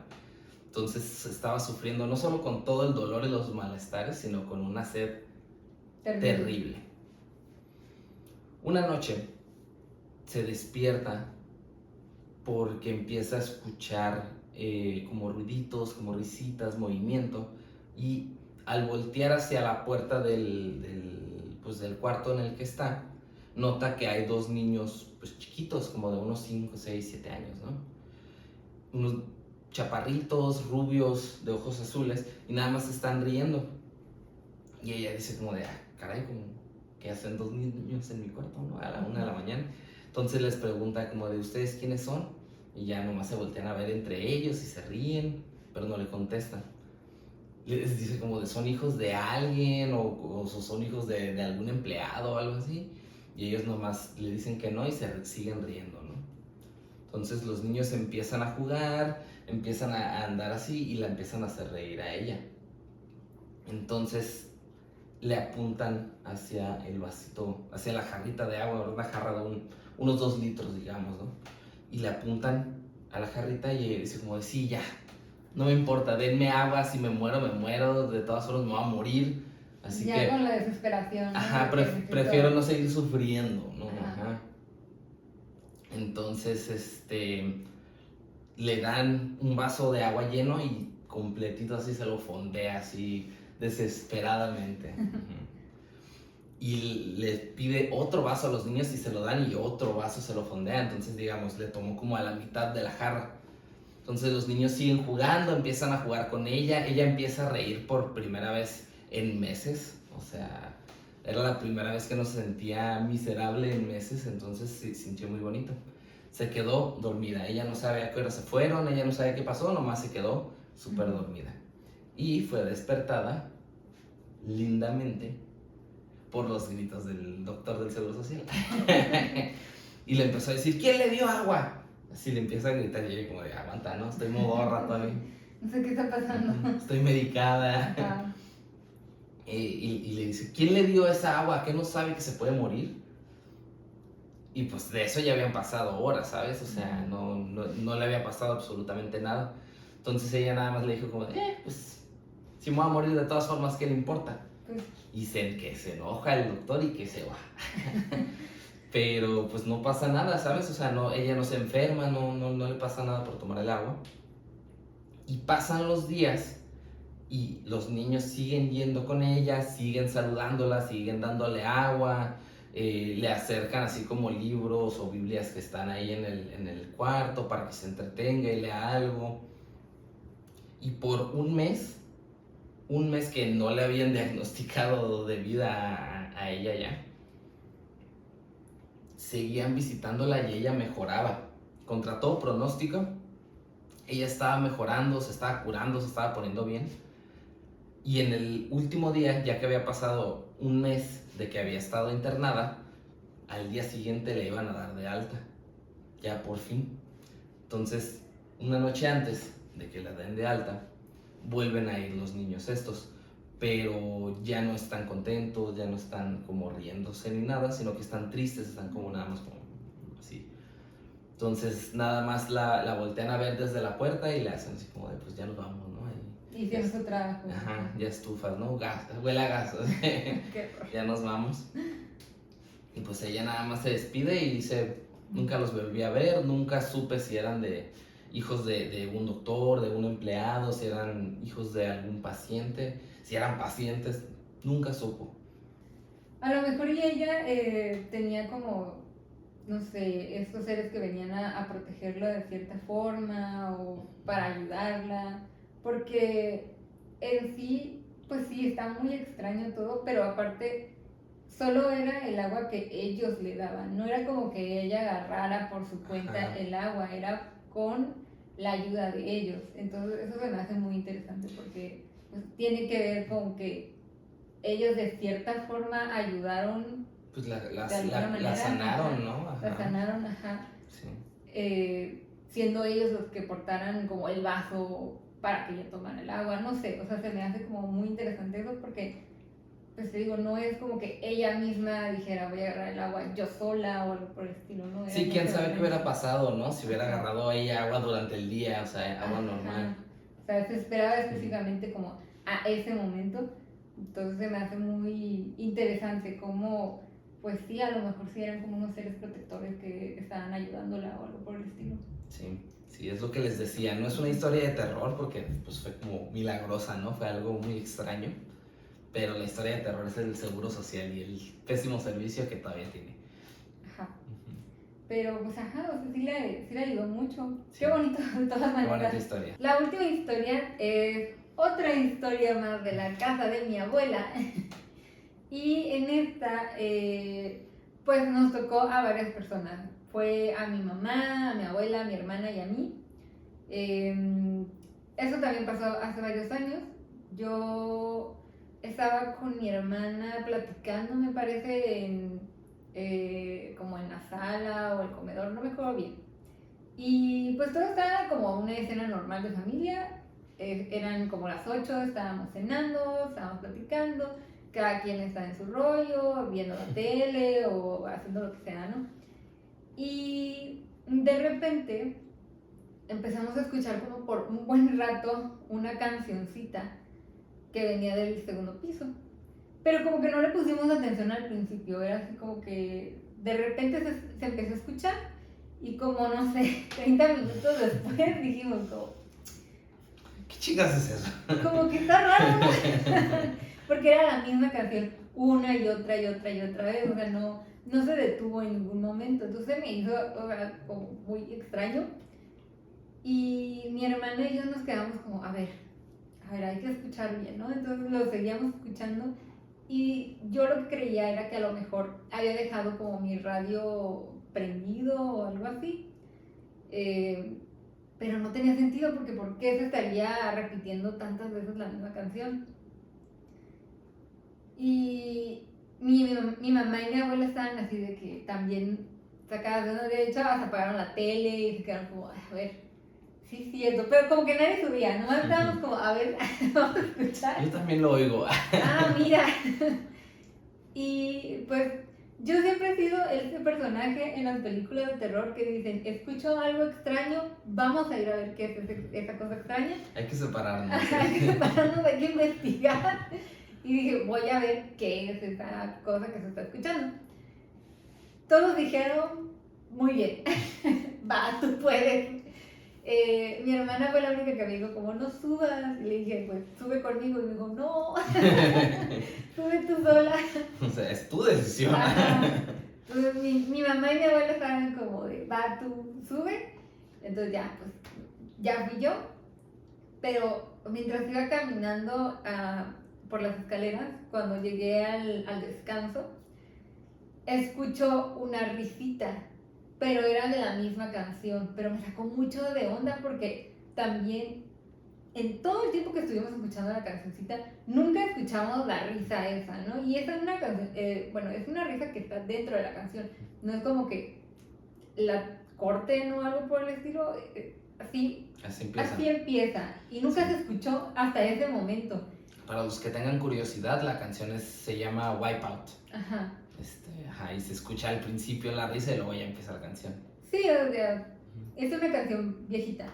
Entonces estaba sufriendo no solo con todo el dolor y los malestares, sino con una sed terrible. Una noche se despierta porque empieza a escuchar como ruiditos, como risitas, movimiento, y al voltear hacia la puerta pues del cuarto en el que está, nota que hay 2 niños pues chiquitos, como de unos 5, 6, 7 años, ¿no? Unos chaparritos, rubios, de ojos azules, y nada más están riendo. Y ella dice como de, caray, como que hacen 2 niños en mi cuarto, ¿no? A la 1 de la mañana. Entonces les pregunta como de, ¿ustedes quiénes son? Y ya nomás se voltean a ver entre ellos y se ríen, pero no le contestan. Les dice como de, ¿son hijos de alguien o son hijos de algún empleado o algo así? Y ellos nomás le dicen que no y se siguen riendo, ¿no? Entonces los niños empiezan a jugar, empiezan a andar así y la empiezan a hacer reír a ella. Entonces le apuntan hacia el vasito, hacia la jarrita de agua, una jarra de unos 2 litros, digamos, ¿no? Y le apuntan a la jarrita y ella dice como de, sí, ya, no me importa, denme agua, si me muero, de todas formas me voy a morir. Así ya que, con la desesperación. ajá, prefiero no seguir sufriendo, ¿no? Ajá. Entonces, le dan un vaso de agua lleno y completito así se lo fondea así desesperadamente. Y le pide otro vaso a los niños y se lo dan y otro vaso se lo fondea. Entonces, digamos, le tomó como a la mitad de la jarra. Entonces los niños siguen jugando, empiezan a jugar con ella. Ella empieza a reír por primera vez en meses. O sea, era la primera vez que no se sentía miserable en meses. Entonces se sintió muy bonito. Se quedó dormida. Ella no sabe a qué hora se fueron, ella no sabe qué pasó, nomás se quedó súper dormida. Y fue despertada lindamente por los gritos del doctor del Seguro Social. Y le empezó a decir, ¿quién le dio agua? Así le empieza a gritar y ella como de, aguanta, ¿no? Estoy modorra todavía. No sé qué está pasando. Estoy medicada. Y le dice, ¿quién le dio esa agua? ¿Qué no sabe que se puede morir? Y pues de eso ya habían pasado horas, ¿sabes? O sea, no le había pasado absolutamente nada. Entonces ella nada más le dijo como, pues, si me voy a morir de todas formas, ¿qué le importa? Pues. Y que se enoja el doctor y que se va. Pero pues no pasa nada, ¿sabes? O sea, ella no se enferma, no le pasa nada por tomar el agua. Y pasan los días y los niños siguen yendo con ella, siguen saludándola, siguen dándole agua, le acercan así como libros o Biblias que están ahí en el cuarto para que se entretenga y lea algo. Y por un mes que no le habían diagnosticado de vida a ella ya, seguían visitándola y ella mejoraba. Contra todo pronóstico, ella estaba mejorando, se estaba curando, se estaba poniendo bien. Y en el último día, ya que había pasado un mes de que había estado internada, al día siguiente le iban a dar de alta. Ya por fin. Entonces, una noche antes de que la den de alta, vuelven a ir los niños estos. Pero ya no están contentos, ya no están como riéndose ni nada, sino que están tristes, están como nada más como así. Entonces nada más la voltean a ver desde la puerta y le hacen así como de, pues ya nos vamos, ¿no? Y tiene su trabajo. Ajá, ya estufas, ¿no? Gas, huele a gas. Ya nos vamos. Y pues ella nada más se despide y dice, nunca los volví a ver, nunca supe si eran de hijos de un doctor, de un empleado, si eran hijos de algún paciente, si eran pacientes, nunca supo. A lo mejor y ella tenía como, no sé, estos seres que venían a protegerla de cierta forma o para ayudarla, porque en sí, pues sí, está muy extraño todo, pero aparte solo era el agua que ellos le daban, no era como que ella agarrara por su cuenta Ajá. el agua, era con la ayuda de ellos. Entonces eso se me hace muy interesante porque pues, tiene que ver con que ellos de cierta forma ayudaron, Pues de alguna manera, la sanaron, ajá, ¿no? la Ajá. sanaron, ajá, Sí. siendo ellos los que portaran como el vaso para que ella tomara el agua, no sé, o sea, se me hace como muy interesante eso porque, pues te digo, no es como que ella misma dijera voy a agarrar el agua yo sola o algo por el estilo, ¿no? Era Sí, en quién ese sabe qué hubiera momento. pasado, ¿no? Si hubiera Ajá. agarrado ella agua durante el día, o sea, agua normal. Ajá. O sea, se esperaba específicamente como a ese momento. Entonces se me hace muy interesante cómo, pues sí, a lo mejor sí eran como unos seres protectores que estaban ayudándola o algo por el estilo. Sí, sí, es lo que les decía. No es una historia de terror porque pues fue como milagrosa, ¿no? Fue algo muy extraño. Pero la historia de terror es el seguro social y el pésimo servicio que todavía tiene. Ajá. Pero pues ajá, o sea, sí le ayudó mucho. Sí. Qué bonito, de todas Qué bonita maneras. historia. La última historia es otra historia más de la casa de mi abuela. Y en esta, pues nos tocó a varias personas. Fue a mi mamá, a mi abuela, a mi hermana y a mí. Eso también pasó hace varios años. Yo estaba con mi hermana platicando, me parece, como en la sala o el comedor, no me acuerdo bien. Y pues todo estaba como una escena normal de familia. Eran como las 8, estábamos cenando, estábamos platicando, cada quien está en su rollo, viendo la tele o haciendo lo que sea, ¿no? Y de repente empezamos a escuchar como por un buen rato una cancioncita que venía del segundo piso. Pero como que no le pusimos atención al principio, era así como que de repente se empezó a escuchar y como no sé, 30 minutos después dijimos como, ¿Qué chicas es eso? como que está raro, ¿no? Porque era la misma canción una y otra y otra y otra vez, o sea, no se detuvo en ningún momento, entonces me hizo, o sea, como muy extraño. Y mi hermana y yo nos quedamos como, a ver, hay que escuchar bien, ¿no? Entonces lo seguíamos escuchando y yo lo que creía era que a lo mejor había dejado como mi radio prendido o algo así. Pero no tenía sentido porque ¿por qué se estaría repitiendo tantas veces la misma canción? Y mi mamá y mi abuela estaban así de que también sacadas de onda, de hecho hasta apagaron la tele y se quedaron como, a ver, sí es cierto, pero como que nadie subía, nomás estábamos como, a ver, vamos a escuchar. Yo también lo oigo. Ah, mira. Y pues yo siempre he sido ese personaje en las películas de terror que dicen, escucho algo extraño, vamos a ir a ver qué es esa cosa extraña. Hay que separarnos. Hay que separarnos, hay que investigar. Y dije, voy a ver qué es esa cosa que se está escuchando. Todos dijeron, muy bien, va, tú puedes. Mi hermana fue la única que me dijo, como no subas. Y le dije, pues sube conmigo. Y me dijo, no, sube tú sola. O sea, es tu decisión. Entonces mi mamá y mi abuela estaban como de, va, tú sube. Entonces ya, pues ya fui yo. Pero mientras iba caminando por las escaleras, cuando llegué al descanso, escucho una risita, pero era de la misma canción, pero me sacó mucho de onda porque también en todo el tiempo que estuvimos escuchando la cancioncita, nunca escuchamos la risa esa, ¿no? Y esa es una canción, bueno, es una risa que está dentro de la canción, no es como que la corten o algo por el estilo, así empieza, y nunca se escuchó hasta ese momento. Para los que tengan curiosidad, la canción se llama Wipeout. Ajá. Y se escucha al principio la risa y luego ya empieza la canción. Sí, o sea, es una canción viejita.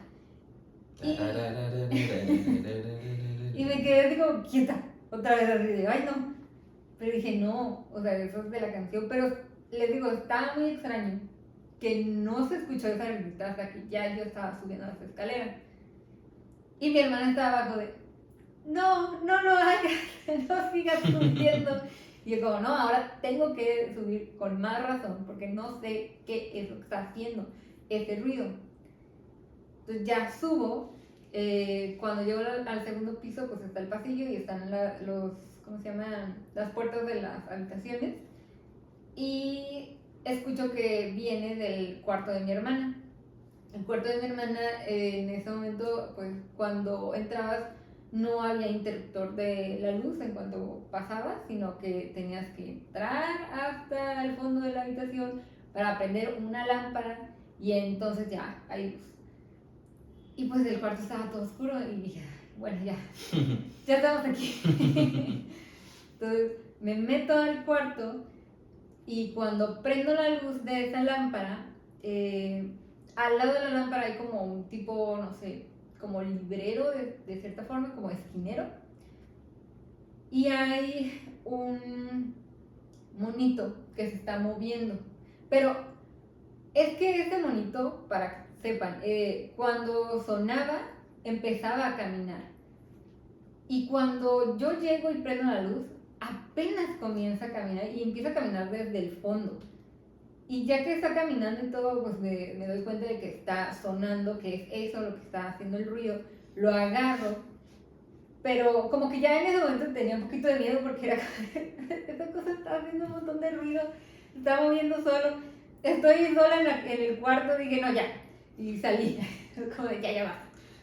Y me quedé así como quieta, otra vez así de, ay no. Pero dije, no, o sea, eso es de la canción, pero les digo, estaba muy extraño que no se escuchó esa risita hasta que ya yo estaba subiendo las escaleras. Y mi hermana estaba abajo de, no lo hagas, no sigas subiendo. Y yo como, no, ahora tengo que subir con más razón porque no sé qué es lo que está haciendo ese ruido. Entonces ya subo, cuando llego al segundo piso pues está el pasillo y están ¿cómo se llaman? Las puertas de las habitaciones. Y escucho que viene del cuarto de mi hermana. El cuarto de mi hermana, en ese momento, pues cuando entrabas no había interruptor de la luz en cuanto pasabas, sino que tenías que entrar hasta el fondo de la habitación para prender una lámpara y entonces ya hay luz. Y pues el cuarto estaba todo oscuro y dije, bueno, ya estamos aquí. Entonces me meto al cuarto y cuando prendo la luz de esa lámpara, al lado de la lámpara hay como un tipo, no sé, como librero de cierta forma, como esquinero. Y hay un monito que se está moviendo. Pero es que ese monito, para que sepan, cuando sonaba, empezaba a caminar. Y cuando yo llego y prendo la luz, apenas comienza a caminar y empieza a caminar desde el fondo. Y ya que está caminando y todo, pues me doy cuenta de que está sonando, que es eso lo que está haciendo el ruido. Lo agarro, pero como que ya en ese momento tenía un poquito de miedo porque era esta cosa está haciendo un montón de ruido, se está moviendo solo. Estoy sola en el cuarto, dije no, ya. Y salí, como de ya va.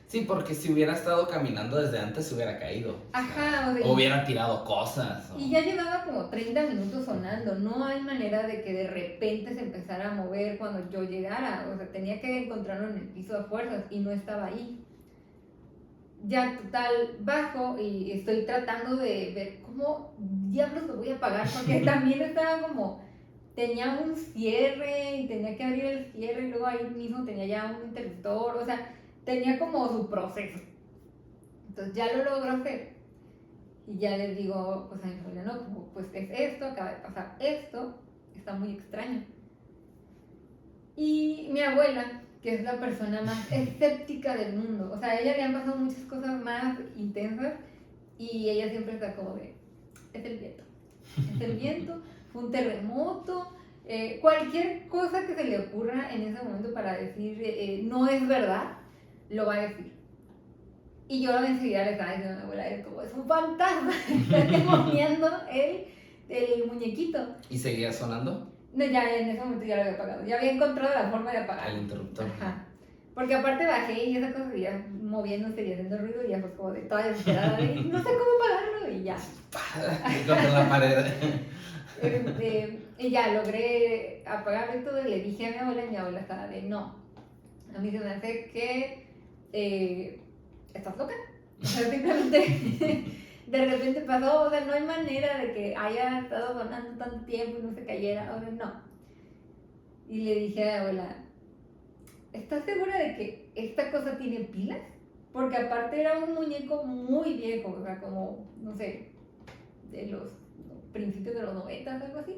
Sí, porque si hubiera estado caminando desde antes se hubiera caído. Ajá, o hubiera tirado cosas. Y ya llevaba como 30 minutos sonando. No hay manera de que de repente se empezara a mover cuando yo llegara. O sea, tenía que encontrarlo en el piso a fuerzas y no estaba ahí. Ya total, bajo y estoy tratando de ver cómo diablos lo voy a apagar. Porque también estaba como, tenía un cierre y tenía que abrir el cierre y luego ahí mismo tenía ya un interruptor. O sea, tenía como su proceso. Entonces ya lo logro hacer. Y ya les digo, pues a mi familia, no, como, pues es esto, acaba de pasar esto, está muy extraño. Y mi abuela, que es la persona más escéptica del mundo, o sea, a ella le han pasado muchas cosas más intensas y ella siempre está como de, es el viento, fue un terremoto, cualquier cosa que se le ocurra en ese momento para decir no es verdad, lo va a decir. Y yo enseguida le estaba diciendo a mi abuela, es como, es un fantasma, está demoniando el muñequito. ¿Y seguía sonando? No, ya en ese momento ya lo había apagado, ya había encontrado la forma de apagar. El interruptor. Ajá. Porque aparte bajé y esa cosa seguía moviéndose y haciendo ruido y ya fue como de toda desesperada, de, no sé cómo apagarlo y ya. Contra la pared. Y ya logré apagarlo y todo y le dije a mi abuela y mi abuela estaba de, no, a mí se me hace que... ¿estás loca? O sea, simplemente de repente pasó, o sea, no hay manera de que haya estado sonando tanto tiempo y no se cayera, o sea, no. Y le dije a mi abuela, ¿estás segura de que esta cosa tiene pilas? Porque aparte era un muñeco muy viejo, o sea, como, no sé, de los principios de los 90, algo así.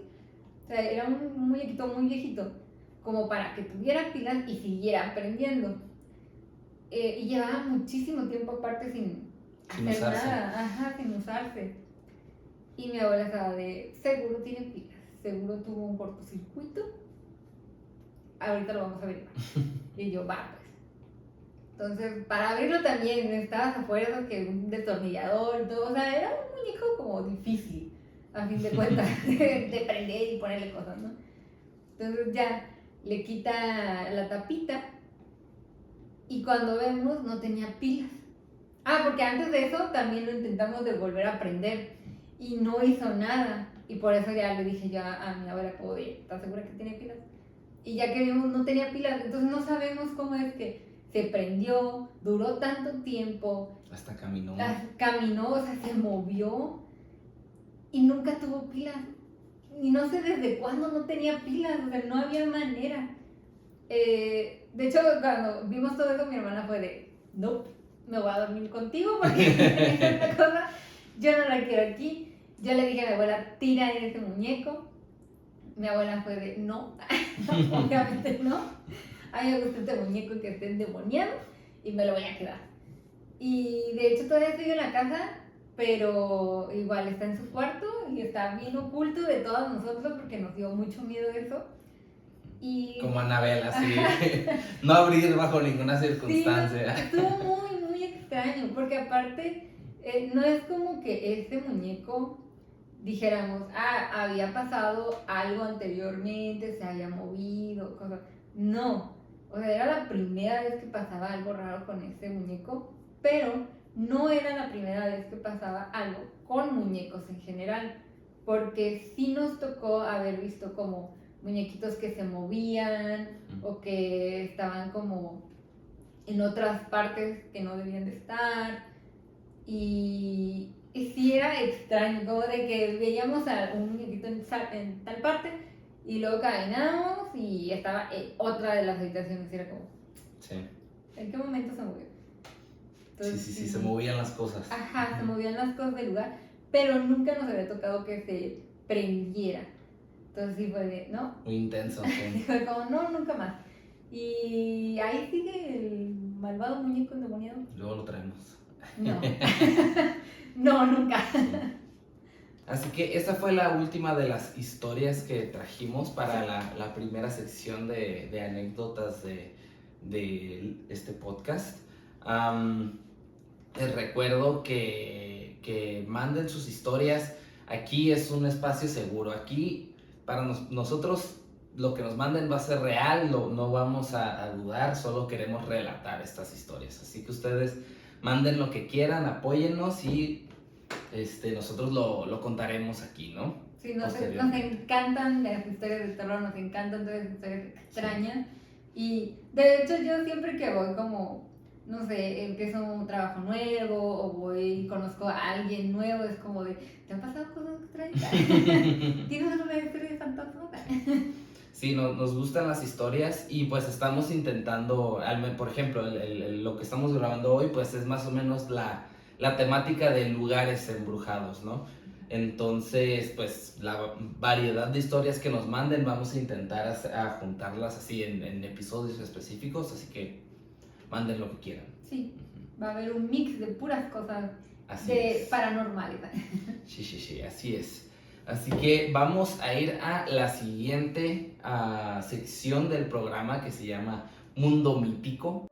O sea, era un muñequito muy viejito, como para que tuviera pilas y siguiera prendiendo. Y llevaba muchísimo tiempo aparte sin hacer usarse. nada, ajá, sin usarse. Y mi abuela estaba de, seguro tiene pilas, seguro tuvo un cortocircuito, ahorita lo vamos a ver. Y yo, va, pues. Entonces, para abrirlo también necesitabas afuera que un destornillador y todo, o sea, era un muñeco como difícil, a fin de cuentas, de prender y ponerle cosas, ¿no? Entonces ya le quita la tapita. Y cuando vemos no tenía pilas. Ah, porque antes de eso también lo intentamos de volver a prender y no hizo nada. Y por eso ya le dije yo a mi abuela, como de, ¿estás segura que tiene pilas? Y ya que vimos no tenía pilas, entonces no sabemos cómo es que se prendió, duró tanto tiempo. Hasta caminó. Caminó, o sea, se movió y nunca tuvo pilas. Y no sé desde cuándo no tenía pilas, o sea, no había manera. De hecho, cuando vimos todo eso, mi hermana fue de, no, me voy a dormir contigo porque esta cosa yo no la quiero aquí. Yo le dije a mi abuela, tira ese muñeco. mi abuela fue de, no, obviamente no. A mí me gusta este muñeco que esté endemoniado y me lo voy a quedar. Y de hecho todavía estoy en la casa, pero igual está en su cuarto y está bien oculto de todos nosotros porque nos dio mucho miedo eso. Y Como Anabel, así. No abrir bajo ninguna circunstancia. sí, estuvo muy, muy extraño, porque aparte no es como que este muñeco dijéramos, había pasado algo anteriormente, se había movido, cosas. No, o sea, era la primera vez que pasaba algo raro con este muñeco, pero no era la primera vez que pasaba algo con muñecos en general, porque sí nos tocó haber visto como muñequitos que se movían o que estaban como en otras partes que no debían de estar. Y sí era extraño, como de que veíamos a un muñequito en tal parte y luego caminábamos y estaba en otra de las habitaciones y era como, Sí. ¿en qué momento se movió? Entonces, sí, se movían las cosas. Ajá, se movían las cosas del lugar, pero nunca nos había tocado que se prendiera. Entonces sí fue de, ¿no? Muy intenso, sí. Fue como, no, nunca más. Y ahí sigue el malvado muñeco endemoniado. Luego lo traemos. No. No, nunca. Así que esta fue la última de las historias que trajimos para la primera sección de anécdotas de este podcast. Les recuerdo que manden sus historias. Aquí es un espacio seguro. Aquí para nosotros lo que nos manden va a ser real, no vamos a dudar, solo queremos relatar estas historias. Así que ustedes manden lo que quieran, apóyennos y nosotros lo contaremos aquí, ¿no? Sí, nos encantan las historias de terror, nos encantan todas las historias extrañas. Y de hecho yo siempre que voy como, no sé, empiezo un trabajo nuevo o voy y conozco a alguien nuevo, es como de, ¿te han pasado cosas extrañas? ¿Tienes alguna historia de fantasma? Sí, nos gustan las historias y pues estamos intentando, por ejemplo, lo que estamos grabando hoy pues es más o menos la temática de lugares embrujados, ¿no? Entonces, pues la variedad de historias que nos manden vamos a intentar a juntarlas así en episodios específicos, así que manden lo que quieran. Sí, va a haber un mix de puras cosas paranormales. Sí, así es. Así que vamos a ir a la siguiente sección del programa que se llama Mundo Mítico.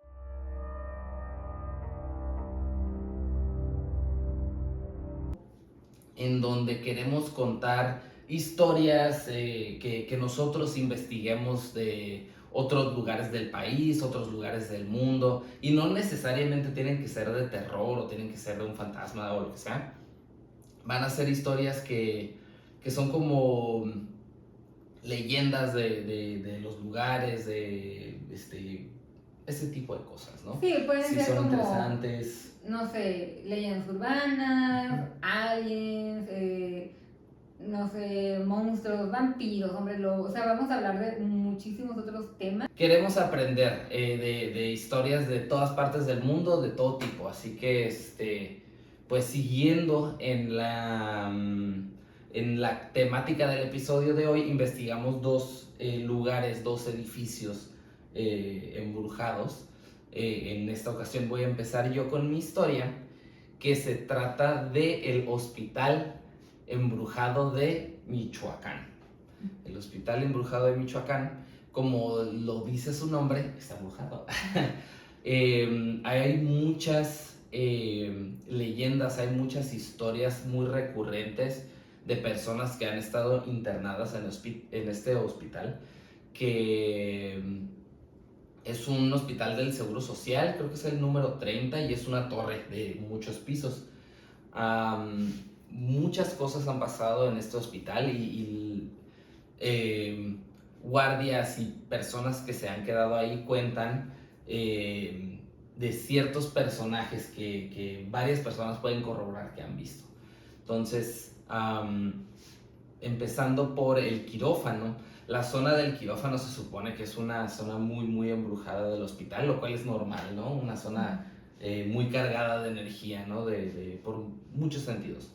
En donde queremos contar historias que nosotros investiguemos de otros lugares del país, otros lugares del mundo, y no necesariamente tienen que ser de terror o tienen que ser de un fantasma o lo que sea. Van a ser historias que son como leyendas de los lugares, de ese tipo de cosas, ¿no? Sí, pueden ser son como interesantes. No sé, leyendas urbanas, aliens, no sé, monstruos, vampiros, hombres lobos. O sea, vamos a hablar de muchísimos otros temas. Queremos aprender de historias de todas partes del mundo, de todo tipo. Así que, pues siguiendo en la temática del episodio de hoy, investigamos dos lugares, dos edificios embrujados. En esta ocasión voy a empezar yo con mi historia, que se trata del Hospital Embrujado de Michoacán. El Hospital Embrujado de Michoacán, como lo dice su nombre, está embrujado. Hay muchas leyendas, hay muchas historias muy recurrentes de personas que han estado internadas en este hospital, que es un hospital del Seguro Social, creo que es el número 30 y es una torre de muchos pisos. Muchas cosas han pasado en este hospital y guardias y personas que se han quedado ahí cuentan de ciertos personajes que varias personas pueden corroborar que han visto. Entonces, empezando por el quirófano. La zona del quirófano se supone que es una zona muy, muy embrujada del hospital, lo cual es normal, ¿no? Una zona muy cargada de energía, ¿no? Por muchos sentidos.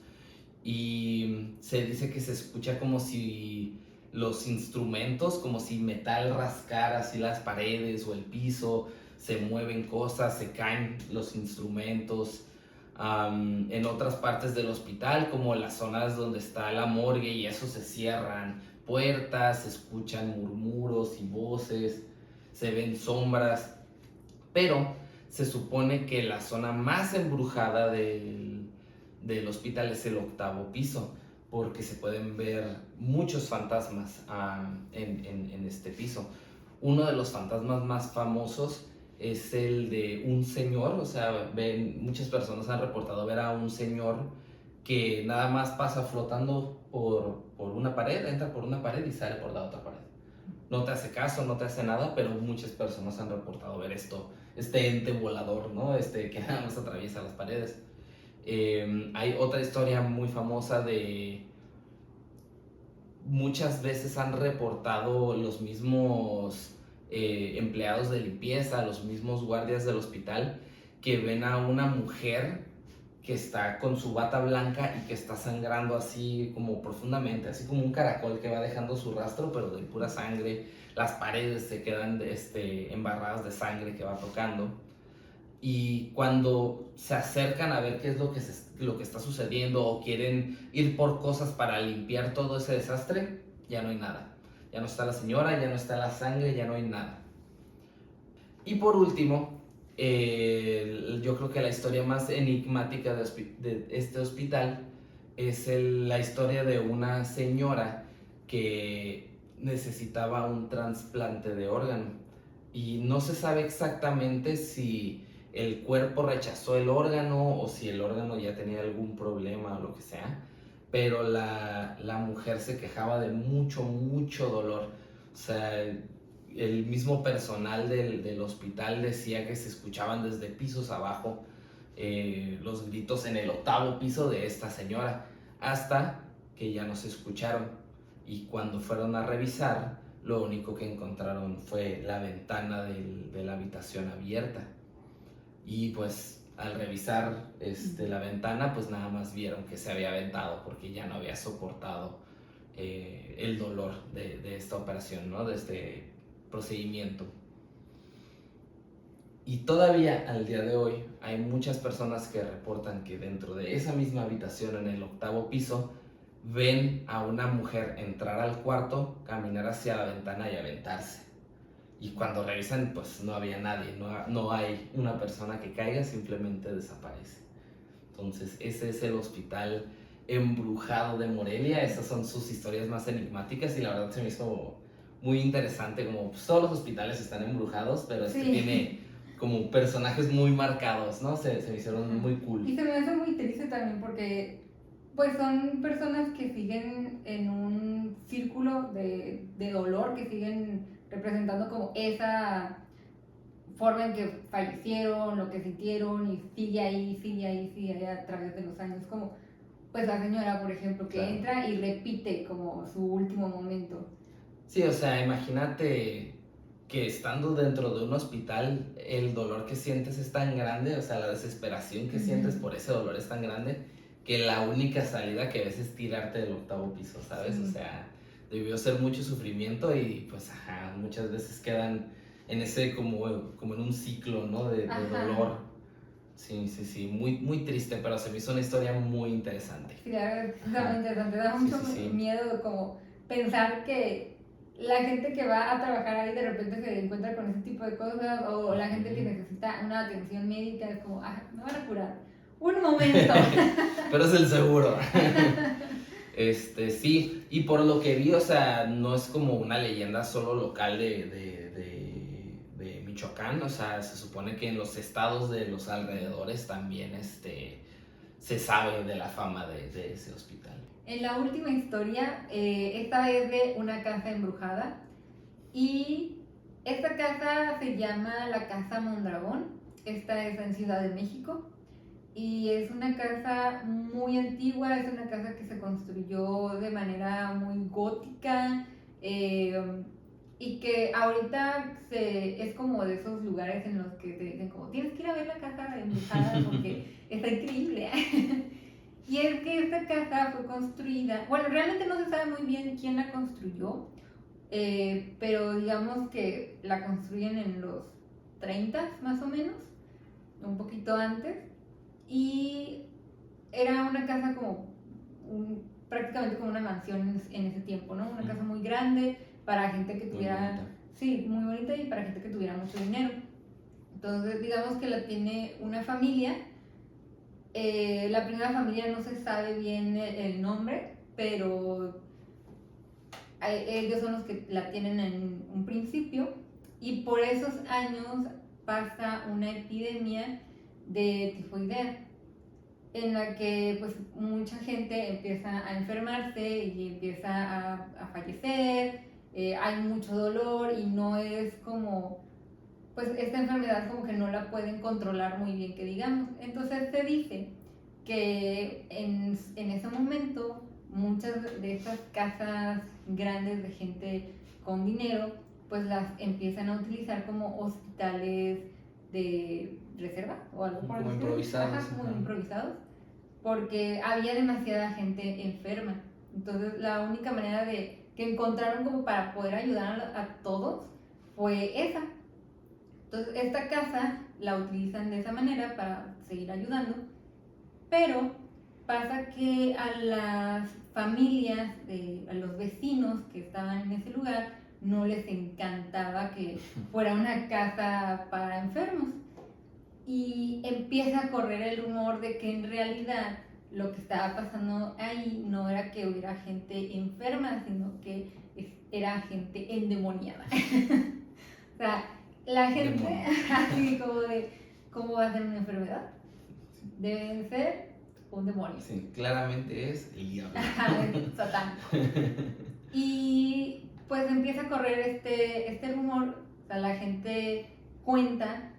Y se dice que se escucha como si los instrumentos, como si metal rascara así las paredes o el piso, se mueven cosas, se caen los instrumentos. En otras partes del hospital, como las zonas donde está la morgue y eso, se cierran puertas, se escuchan murmuros y voces, se ven sombras, pero se supone que la zona más embrujada del hospital es el 8º piso, porque se pueden ver muchos fantasmas en este piso. Uno de los fantasmas más famosos es el de un señor, o sea, muchas personas han reportado ver a un señor que nada más pasa flotando por una pared, entra por una pared y sale por la otra pared. No te hace caso, no te hace nada, pero muchas personas han reportado ver este ente volador, ¿no? Que nada más atraviesa las paredes. Hay otra historia muy famosa de... Muchas veces han reportado los mismos empleados de limpieza, los mismos guardias del hospital, que ven a una mujer que está con su bata blanca y que está sangrando así como profundamente, así como un caracol que va dejando su rastro, pero de pura sangre. Las paredes se quedan embarradas de sangre que va tocando. Y cuando se acercan a ver qué es lo que está sucediendo o quieren ir por cosas para limpiar todo ese desastre, ya no hay nada. Ya no está la señora, ya no está la sangre, ya no hay nada. Y por último, yo creo que la historia más enigmática de este hospital es la historia de una señora que necesitaba un trasplante de órgano. Y no se sabe exactamente si el cuerpo rechazó el órgano o si el órgano ya tenía algún problema o lo que sea, pero la mujer se quejaba de mucho, mucho dolor. O sea, el mismo personal del hospital decía que se escuchaban desde pisos abajo los gritos en el 8º piso de esta señora, hasta que ya no se escucharon. Y cuando fueron a revisar, lo único que encontraron fue la ventana de la habitación abierta. Y pues al revisar la ventana, pues nada más vieron que se había aventado porque ya no había soportado el dolor de esta operación, ¿no? De este procedimiento. Y todavía al día de hoy hay muchas personas que reportan que dentro de esa misma habitación en el 8º piso ven a una mujer entrar al cuarto, caminar hacia la ventana y aventarse. Y cuando revisan, pues no había nadie, no hay una persona que caiga, simplemente desaparece. Entonces ese es el hospital embrujado de Morelia. Esas son sus historias más enigmáticas y la verdad se me hizo muy interesante, como pues, todos los hospitales están embrujados, pero Sí. tiene como personajes muy marcados, ¿no? Se me hicieron muy cool. Y se me hace muy triste también porque pues son personas que siguen en un círculo de dolor, que siguen representando como esa forma en que fallecieron, lo que sintieron, y sigue ahí a través de los años, como pues la señora, por ejemplo, que Claro. entra y repite como su último momento. Sí, o sea, imagínate que estando dentro de un hospital, el dolor que sientes es tan grande, o sea, la desesperación que sientes por ese dolor es tan grande, que la única salida que ves es tirarte del 8º piso, ¿sabes? O sea, debió ser mucho sufrimiento y pues, muchas veces quedan en ese como en un ciclo, ¿no? De dolor. Sí, muy, muy triste, pero se me hizo una historia muy interesante. Sí, está muy interesante, da mucho miedo como pensar que la gente que va a trabajar ahí de repente se encuentra con ese tipo de cosas, o la gente que necesita una atención médica es como, me van a curar. Un momento. Pero es el seguro. Sí, y por lo que vi, o sea, no es como una leyenda solo local de Michoacán, o sea, se supone que en los estados de los alrededores también se sabe de la fama de ese hospital. En la última historia, esta es de una casa embrujada, y esta casa se llama la Casa Mondragón. Esta es en Ciudad de México y es una casa muy antigua, es una casa que se construyó de manera muy gótica, y que ahorita es como de esos lugares en los que te dicen como tienes que ir a ver la casa embrujada porque está increíble. Y es que esta casa fue construida, bueno, realmente no se sabe muy bien quién la construyó, pero digamos que la construyen en los 30 más o menos, un poquito antes, y era una casa como prácticamente como una mansión en ese tiempo, ¿no? Una casa muy grande para gente que tuviera, sí, muy bonita y para gente que tuviera mucho dinero. Entonces, digamos que la tiene una familia. La primera familia no se sabe bien el nombre, pero ellos son los que la tienen en un principio y por esos años pasa una epidemia de tifoidea en la que pues mucha gente empieza a enfermarse y empieza a fallecer, hay mucho dolor y no es como, pues esta enfermedad como que no la pueden controlar muy bien, que digamos. Entonces se dice que en ese momento muchas de estas casas grandes de gente con dinero, pues las empiezan a utilizar como hospitales de reserva o algo por el estilo. Improvisados. Ajá, como improvisados, porque había demasiada gente enferma. Entonces la única manera de que encontraron como para poder ayudar a todos fue esa. Entonces esta casa la utilizan de esa manera para seguir ayudando, pero pasa que a las familias, a los vecinos que estaban en ese lugar, no les encantaba que fuera una casa para enfermos. Y empieza a correr el rumor de que en realidad lo que estaba pasando ahí no era que hubiera gente enferma, sino que era gente endemoniada. O sea, la gente, así como de, ¿cómo va a ser una enfermedad? Debe ser un demonio. Sí, claramente es el diablo. Satán. Y pues empieza a correr este rumor, o sea, la gente cuenta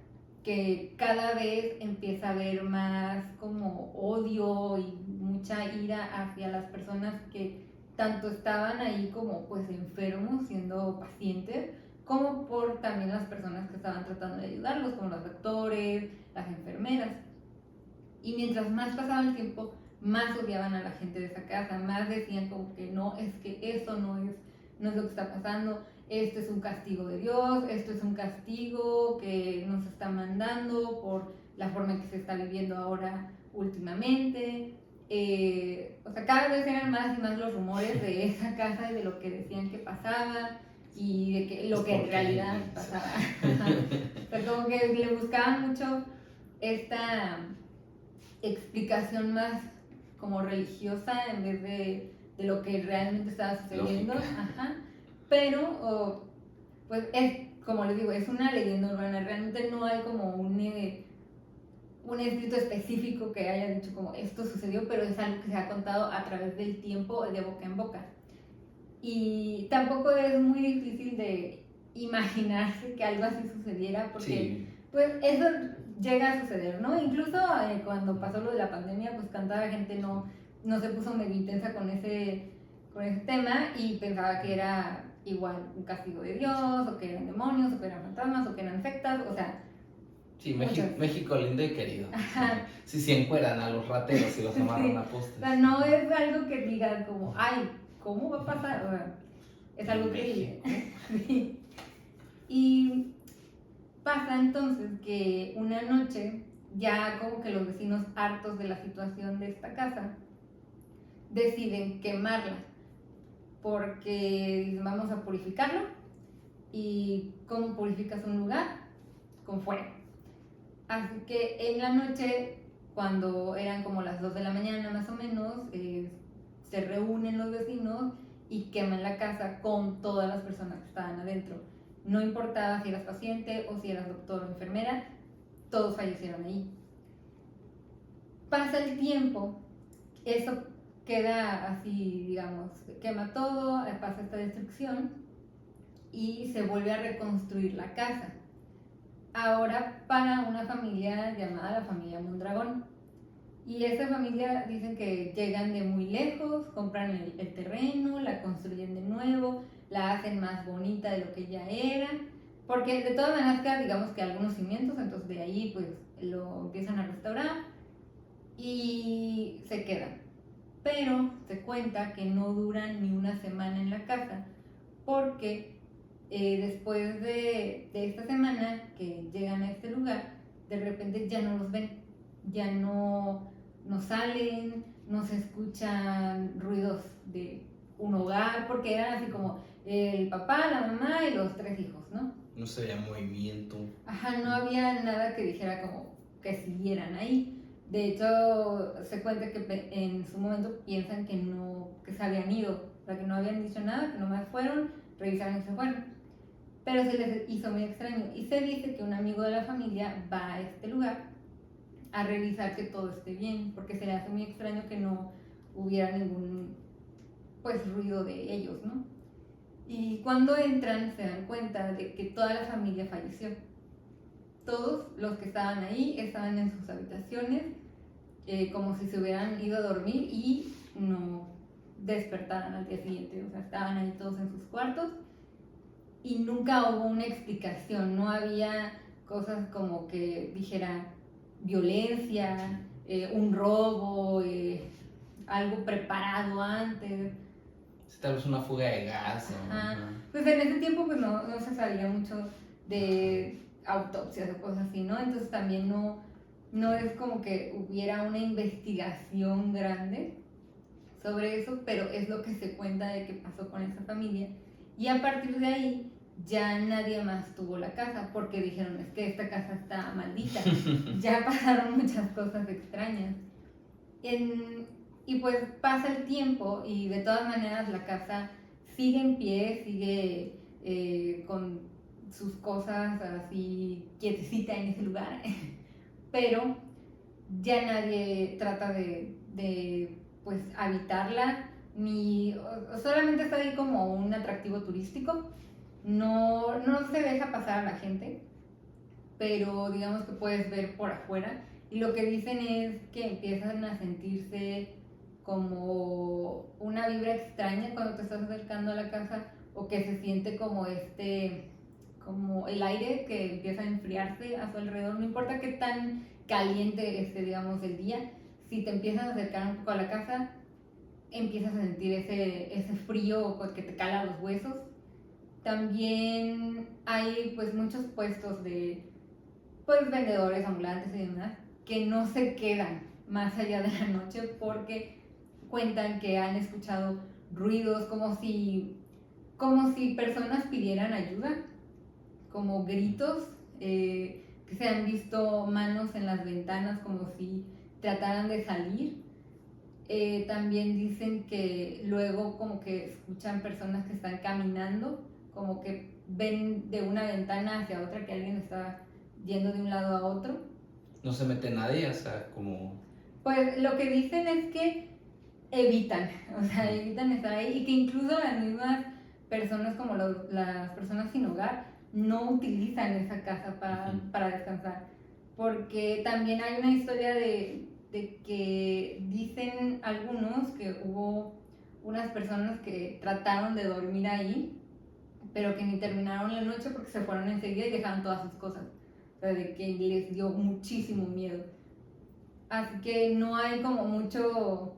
que cada vez empieza a haber más como odio y mucha ira hacia las personas que tanto estaban ahí como pues enfermos, siendo pacientes, como por también las personas que estaban tratando de ayudarlos, como los doctores, las enfermeras. Y mientras más pasaba el tiempo, más odiaban a la gente de esa casa, más decían como que no, es que esto no es lo que está pasando, esto es un castigo de Dios, esto es un castigo que nos está mandando por la forma en que se está viviendo ahora últimamente. O sea, cada vez eran más y más los rumores de esa casa y de lo que decían que pasaba y de que, lo que en realidad pasaba. O sea, como que le buscaban mucho esta explicación más como religiosa en vez de lo que realmente estaba sucediendo. Ajá. Pero pues es, como les digo, es una leyenda urbana, realmente no hay como un escrito específico que haya dicho como esto sucedió, pero es algo que se ha contado a través del tiempo, de boca en boca. Y tampoco es muy difícil de imaginarse que algo así sucediera, porque sí, pues eso llega a suceder, ¿no? Incluso cuando pasó lo de la pandemia, pues tanta gente no se puso medio intensa con ese tema y pensaba que era igual un castigo de Dios, o que eran demonios, o que eran fantasmas, o que eran sectas, o sea... Sí, México lindo y querido. Sí, se encueran a los rateros y los amarran sí, a postes. O sea, no es algo que digan como, ay, ¿cómo va a pasar? O sea, es algo creíble. Sí. Y pasa entonces que una noche, ya como que los vecinos hartos de la situación de esta casa, deciden quemarla, porque dicen, vamos a purificarlo. ¿Y cómo purificas un lugar? Con fuego. Así que en la noche, cuando eran como las 2 de la mañana más o menos, se reúnen los vecinos y queman la casa con todas las personas que estaban adentro. No importaba si eras paciente o si eras doctor o enfermera, todos fallecieron ahí. Pasa el tiempo, eso queda así, digamos, quema todo, pasa esta destrucción y se vuelve a reconstruir la casa. Ahora para una familia llamada la familia Mondragón. Y esta familia dicen que llegan de muy lejos, compran el terreno, la construyen de nuevo, la hacen más bonita de lo que ya era, porque de todas maneras queda, digamos que algunos cimientos, entonces de ahí pues lo empiezan a restaurar. y se quedan. Pero se cuenta que no duran ni una semana en la casa porque después de esta semana que llegan a este lugar, de repente ya no los ven, ya no salen, no se escuchan ruidos de un hogar, porque eran así como el papá, la mamá y los 3 hijos, ¿no? No se veía movimiento. Ajá, no había nada que dijera como que siguieran ahí. De hecho, se cuenta que en su momento piensan que se habían ido, o sea, que no habían dicho nada, que nomás fueron, revisaron y se fueron. Pero se les hizo muy extraño y se dice que un amigo de la familia va a este lugar a revisar que todo esté bien, porque se le hace muy extraño que no hubiera ningún pues ruido de ellos, ¿no? Y cuando entran se dan cuenta de que toda la familia falleció. Todos los que estaban ahí estaban en sus habitaciones, como si se hubieran ido a dormir y no despertaran al día siguiente. O sea, estaban ahí todos en sus cuartos y nunca hubo una explicación. No había cosas como que dijera violencia, un robo, algo preparado antes. Tal vez una fuga de gas. Ajá. Pues en ese tiempo pues no se sabía mucho de autopsias o cosas así, ¿no? Entonces también no es como que hubiera una investigación grande sobre eso, pero es lo que se cuenta de que pasó con esa familia. Y a partir de ahí ya nadie más tuvo la casa porque dijeron, es que esta casa está maldita. Ya pasaron muchas cosas extrañas. Y pues pasa el tiempo y de todas maneras la casa sigue en pie, sigue con sus cosas así quietecita en ese lugar, pero ya nadie trata de pues habitarla, o solamente está ahí como un atractivo turístico, no se deja pasar a la gente, pero digamos que puedes ver por afuera y lo que dicen es que empiezan a sentirse como una vibra extraña cuando te estás acercando a la casa o que se siente como como el aire que empieza a enfriarse a su alrededor, no importa qué tan caliente esté, digamos, el día, si te empiezas a acercar un poco a la casa, empiezas a sentir ese frío que te cala los huesos. También hay pues muchos puestos de pues vendedores ambulantes y demás que no se quedan más allá de la noche porque cuentan que han escuchado ruidos como si personas pidieran ayuda, como gritos, que se han visto manos en las ventanas como si trataran de salir. También dicen que luego como que escuchan personas que están caminando, como que ven de una ventana hacia otra que alguien está yendo de un lado a otro. No se mete nadie, o sea, como... Pues lo que dicen es que evitan estar ahí y que incluso las mismas personas como las personas sin hogar no utilizan esa casa para descansar, porque también hay una historia de que dicen algunos que hubo unas personas que trataron de dormir ahí, pero que ni terminaron la noche porque se fueron enseguida y dejaron todas sus cosas, o sea, de que les dio muchísimo miedo. Así que no hay mucho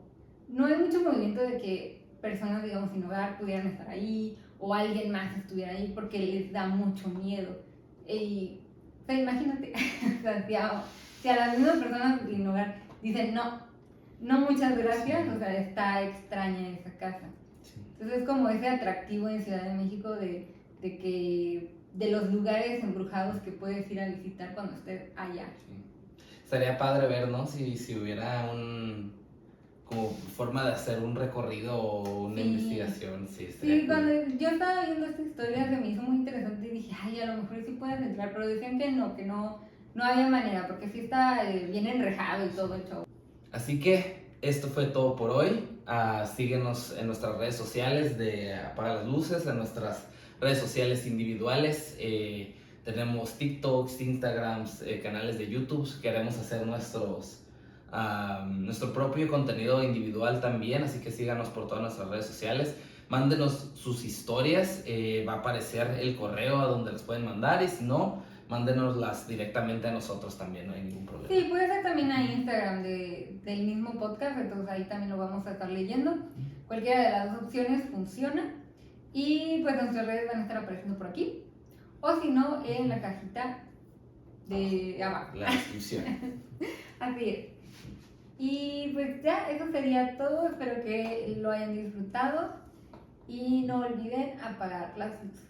movimiento de que personas, digamos, sin hogar pudieran estar ahí o alguien más estuviera ahí porque les da mucho miedo. Y, o sea, imagínate, o sea, si a las mismas personas sin hogar dicen no muchas gracias, o sea, está extraña esa casa. Sí. Entonces es como ese atractivo en Ciudad de México de que de los lugares embrujados que puedes ir a visitar cuando estés allá. Sí. Estaría padre ver, ¿no? Si hubiera como forma de hacer un recorrido o una investigación. Sí, cuando yo estaba viendo esta historia se me hizo muy interesante y dije, ay, a lo mejor sí puedes entrar, pero decían que no había manera, porque sí está bien enrejado y todo el show. Así que esto fue todo por hoy. Síguenos en nuestras redes sociales de Apaga las Luces, en nuestras redes sociales individuales. Tenemos TikToks, Instagrams, canales de YouTube. Queremos hacer nuestro propio contenido individual también, así que síganos por todas nuestras redes sociales. Mándenos sus historias, va a aparecer el correo a donde las pueden mandar y si no, mándenoslas directamente a nosotros también, no hay ningún problema. Sí, puede ser también a Instagram del mismo podcast, entonces ahí también lo vamos a estar leyendo. Cualquiera de las dos opciones funciona. Y pues nuestras redes van a estar apareciendo por aquí. O si no, en la cajita de abajo. La descripción. Así es. Y pues ya, eso sería todo. Espero que lo hayan disfrutado. Y no olviden apagar las luces.